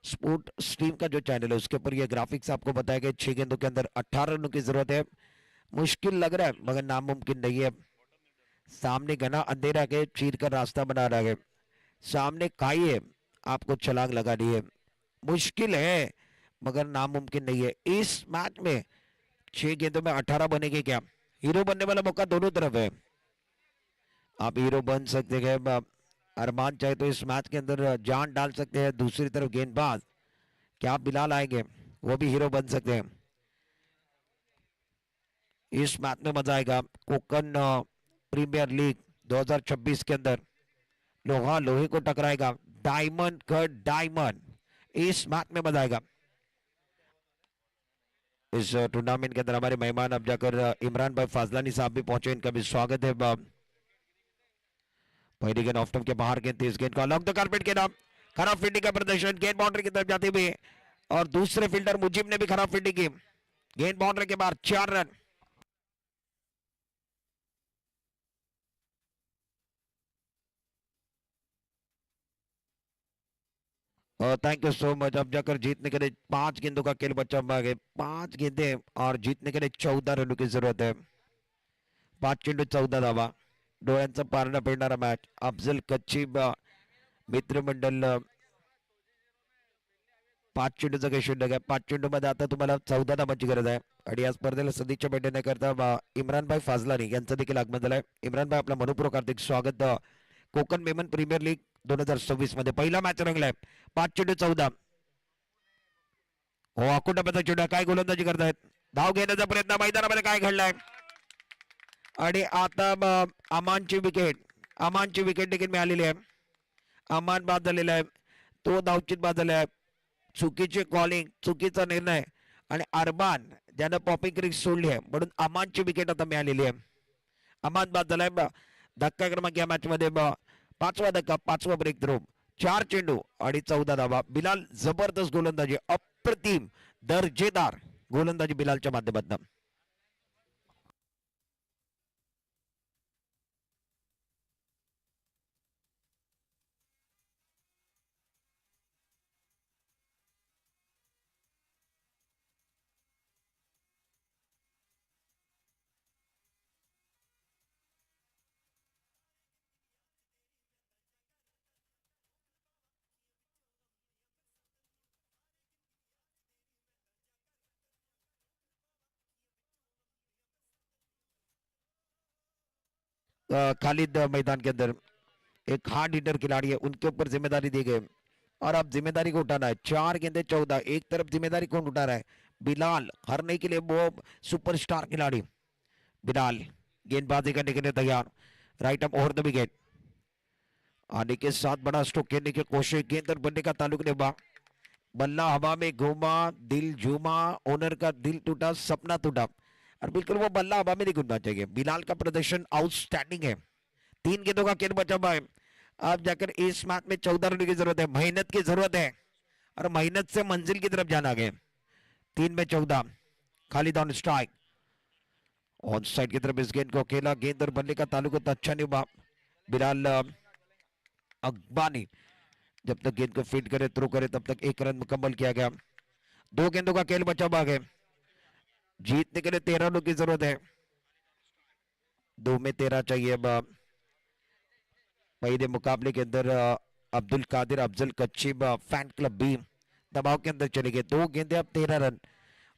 स्पोर्ट स्ट्रीम का जो चैनल है उसके ऊपर ये ग्राफिक्स आपको बताया गया। 6 गेंदों के अंदर 18 रनों की जरूरत है। मुश्किल लग रहा है मगर नामुमकिन नहीं है। सामने घना अंधेरा के चीर कर रास्ता बना रहा है, सामने खाई है, आपको छलांग लगानी है। मुश्किल है मगर नामुमकिन नहीं है। इस मैच में 6 गेंदों में 18 बनेंगे क्या? हीरो बनने वाला मौका दोनों तरफ है, आप हीरो बन सकते हैं। अरमान चाहे तो इस मैच के अंदर जान डाल सकते हैं। दूसरी तरफ गेंदबाज, क्या बिलाल आएंगे, वो भी हीरो बन सकते हैं। इस मैच में मजा आएगा। कोकन प्रीमियर लीग 2026 के अंदर लोहा लोहे को टकराएगा, डायमंड कट डायमंड। इस मैच में मजा आएगा। इस टूर्नामेंट के अंदर हमारे मेहमान अब जाकर इमरान भाई फाजलानी साहब भी पहुंचे, इनका भी स्वागत है। पहली गेंद ऑफ स्टंप के बाहर गेंद थी, इस गेंद को अलॉन्ग द कारपेट के नाम खराब फील्डिंग का प्रदर्शन, गेंद बाउंड्री की तरफ जाते हुए और दूसरे फील्डर मुजीब ने भी खराब फील्डिंग की। गेंद बाउंड्री के बाहर, 4 रन। और थैंक यू सो मच। अब जाकर जीतने के लिए 5 गेंदों का खेल बचा हुआ है, 5 गेंदें और जीतने के लिए 14 रनों की जरूरत है। 5 चेंडू 14 धावा, डोळ्यांचा पारणा पेडणारा मॅच। अफजल कच्ची मित्रमंडळ 5 चेंडूचा काही शून्य आहे। 5 चेंडू मध्ये आता तुम्हाला 14 धावांची गरज आहे आणि या स्पर्धेला सदिच्छा भेटण्याकरता इम्रान भाई फाजलानी यांचं देखील आगमन झालंय। इम्रान भाई आपलं मनपूर्वक हार्दिक स्वागत कोकण मेमन प्रीमियर लीग 2026 मध्ये। पहिला मॅच रंगलाय, 5 चेंडू 14। हो आकुटामध्ये चुडा काय गोलंदाजी करतायत. धाव घेण्याचा प्रयत्न मैदानामध्ये काय घडलाय आणि आता अमानची विकेट देखील मिळालेली आहे. अमान बाद झालेला आहे. तो धावचित बाद झाला आहे. चुकीचे कॉलिंग चुकीचा निर्णय आणि अरबान ज्यानं पॉपिंग क्रिक सोडली आहे म्हणून अमानची विकेट आता मिळालेली आहे. अमान बाद झालाय. धक्का क्रमांक या मॅच मध्ये 5वा धक्का 5वा ब्रेक थ्रो 4 चेंडू आणि 14 धावा. बिलाल जबरदस्त गोलंदाजी अप्रतिम दर्जेदार गोलंदाजी बिलालच्या माध्यमातून. खालिद मैदान के अंदर एक हार्ड हिटर खिलाड़ी है उनके ऊपर जिम्मेदारी दी गई और अब जिम्मेदारी को उठाना है. 4 गेंदे 14. एक तरफ जिम्मेदारी कौन उठा रहा है बिलाल हारने के लिए वो सुपरस्टार खिलाड़ी बिलाल गेंदबाजी करने के लिए तैयार. Right up over the wicket आने के साथ बड़ा स्ट्रोक खेलने की कोशिश. गेंद और बल्ले का ताल्लुक निभा. बल्ला हवा में घूमा दिल झूमा ओनर का दिल टूटा सपना टूटा और बिल्कुल वो बल्ला हवा में नहीं घूमना चाहिए. बिलाल का प्रदर्शन आउटस्टैंडिंग है. 3 गेंदों का खेल बचा हुआ है. अब जाकर इस मैच में 14 रन की जरूरत है. मेहनत की जरूरत है और मेहनत से मंजिल की तरफ जाना है. 3 में 14. Khalid on strike. On side की तरफ इस गेंद को खेला. गेंद और बल्ले का ताल्लुक तो अच्छा नहीं हुआ. बिलाल अकबानी जब तक गेंद को फीड करे थ्रो करे तब तक 1 रन मुकम्मल किया गया. 2 गेंदों का खेल बचा हुआ है. जीतने के लिए 13 रनों की जरूरत है. 2 में 13 चाहिए. अब पहले मुकाबले के अंदर Abdul Kadir Afzal Kutchi fan club B दबाव के अंदर चले गए. 2 गेंदे अब 13 रन.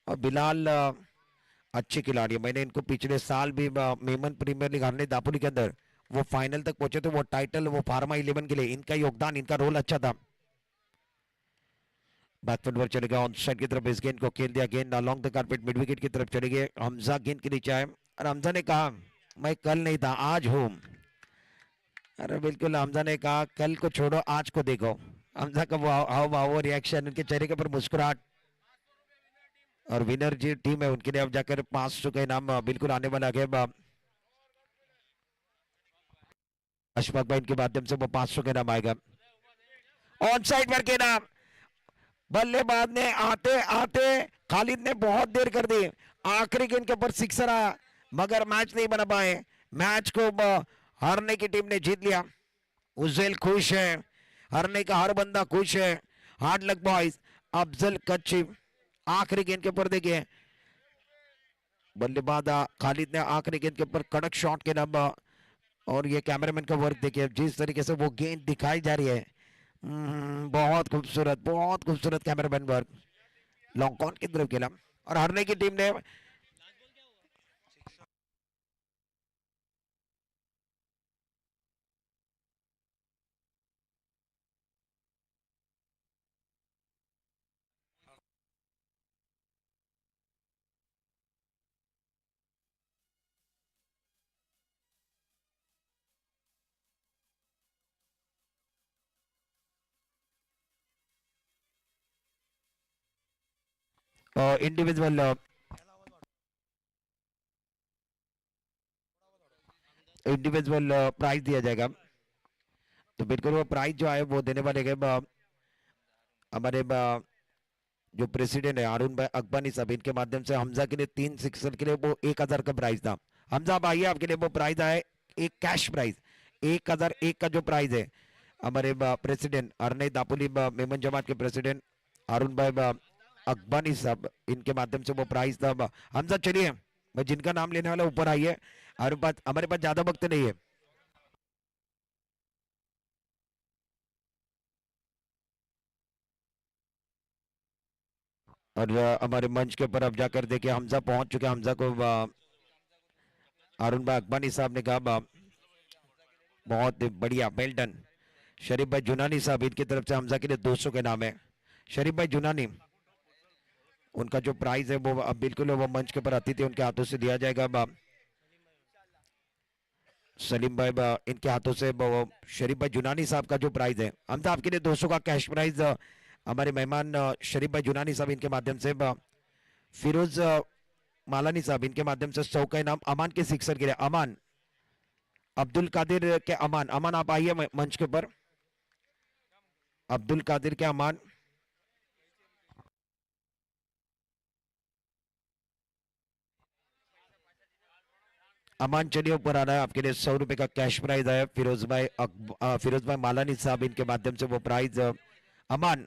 और बिलाल अच्छे खिलाड़ी. मैंने इनको पिछले साल भी मेमन प्रीमियर लीग हारने दापोली के अंदर वो फाइनल तक पहुंचे थे. वो टाइटल वो फार्मा 11 के लिए इनका योगदान इनका रोल अच्छा था. बैकफुट पर चले गए. ऑन साइड की तरफ इस गेंद को खेल दिया. गेंद along the carpet mid wicket की तरफ चले गए. हमजा गेंद के नीचे आए और हमजा ने कहा मैं कल नहीं था आज हूं. अरे बिल्कुल हमजा ने कहा कल को छोड़ो आज को देखो. हमजा का वो हाव भाव रिएक्शन उनके चेहरे के ऊपर मुस्कुराहट. और विनर जी टीम है उनके लिए अब जाकर 500 का इनाम बिल्कुल आने वाला है. अशफाक भाई के माध्यम से वो 500 का इनाम आएगा. ऑन साइड पर के नाम बल्लेबाज ने आते आते खालिद ने बहुत देर कर दी. आखिरी गेंद के ऊपर सिक्सर आया मगर मैच नहीं बना पाए. मैच को हारने की टीम ने जीत लिया. उज्जैल खुश है. हारने का हर बंदा खुश है. Hard luck boys. अफजल कच्ची आखिरी गेंद के ऊपर देखिए बल्लेबाज खालिद ने आखिरी गेंद के ऊपर कड़क शॉट के नाम. और ये कैमरामैन का वर्क देखिए जिस तरीके से वो गेंद दिखाई जा रही है. बहुत खूबसूरत कैमरामैन वर्क. लॉन्ग कॉन की तरफ खेला और हारने की टीम ने इंडिविजुअल प्राइज दिया जाएगा. तो बिल्कुल वो प्राइज जो है वो देने वाले हमारे जो प्रेसिडेंट है अरुण भाई अकबानी साहब इनके माध्यम से हमजा के लिए 3 सिक्सर के लिए वो 1000 का प्राइज था. हमजा अब आइए आपके लिए वो प्राइज आए एक कैश प्राइज 1001 का जो प्राइज है हमारे प्रेसिडेंट अरने दापोली मेमन जमात के प्रेसिडेंट अरुण भाई अकबानी साहब इनके माध्यम से वो प्राइज था. हमजा चलिए मैं जिनका नाम लेने वाला ऊपर आइए. हमारे पास ज्यादा वक्त नहीं है. और हमारे मंच के ऊपर अब जाकर देखिए हमजा पहुंच चुके. हमजा को अरुण भाई अकबानी साहब ने कहा बहुत बढ़िया वेल डन. शरीफ भाई जुनानी साहब इनकी तरफ से हमजा के लिए 200 के नाम है. शरीफ भाई जुनानी उनका जो प्राइज है वो अब बिल्कुल वो मंच के ऊपर अतिथि उनके हाथों से दिया जाएगा सलीम भाई इनके हाथों से वो शरीफ भाई जुनानी साहब का जो प्राइज है हम तो आपके लिए 200 का कैश प्राइज हमारे मेहमान शरीफ भाई जुनानी साहब इनके माध्यम से फिरोज मालानी साहब इनके माध्यम से 100 का इनाम अमान के सिक्सर के लिए अमान अब्दुल कादिर के अमान अमान आप आइए मंच के ऊपर अब्दुल कादिर के अमान अमान चलिए ऊपर आ रहा है आपके लिए 100 रुपए का कैश प्राइज है फिरोज भाई मालानी साहब इनके माध्यम से वो प्राइज अमान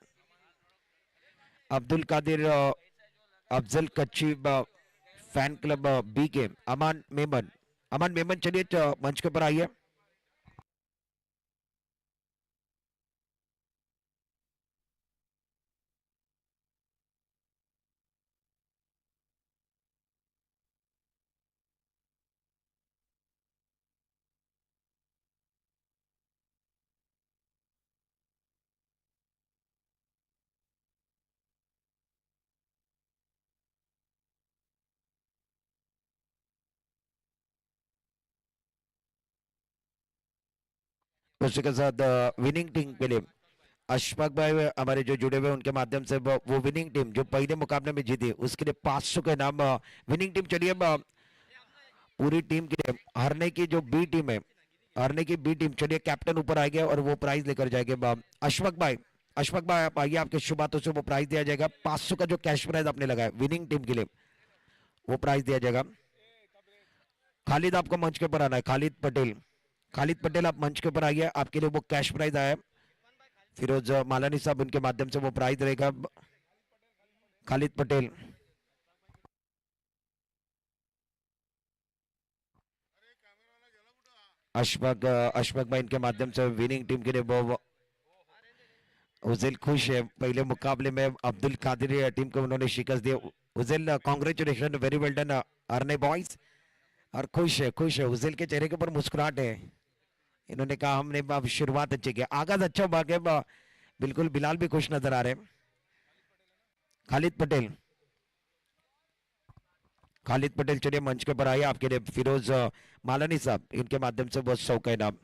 Abdul Kadir Afzal Kutchi fan club B के अमान मेमन चलिए मंच के ऊपर आइए उसी के साथ विनिंग टीम के लिए अशफाक भाई हमारे जो जुड़े हुए हैं, उनके माध्यम से वो विनिंग टीम जो पहले मुकाबले में जीती उसके लिए 500 का इनाम विनिंग टीम चलिए पूरी टीम के लिए हारने की जो बी टीम है हारने की बी टीम चलिए कैप्टन ऊपर आएंगे और वो प्राइज लेकर जाएंगे अशफाक भाई आप आइए आपके शुभ हाथों से वो प्राइज दिया जाएगा 500 का जो कैश प्राइज आपने लगाया विनिंग टीम के लिए वो प्राइज दिया जाएगा खालिद आपको मंच के ऊपर आना है खालिद पटेल आप मंच के ऊपर आइए आपके लिए वो कैश प्राइज आया है फिरोज मालानी साहब उनके माध्यम से वो प्राइज रहेगा खालिद पटेल अशफाक भाई इनके माध्यम से विनिंग टीम के लिए वो उजिल खुश है पहले मुकाबले में अब्दुल कादिर टीम को उन्होंने शिकस्त दी उजिल congratulation very well done Arne boys और खुश है उजिल के चेहरे के ऊपर मुस्कुराहट है इन्होंने कहा हमने अब शुरुआत अच्छी की आगाज अच्छा हुआ के बिल्कुल बिलाल भी खुश नजर आ रहे हैं खालिद पटेल चलिए मंच के ऊपर आइए आपके लिए फिरोज मालानी साहब इनके माध्यम से बहुत 100 का इनाम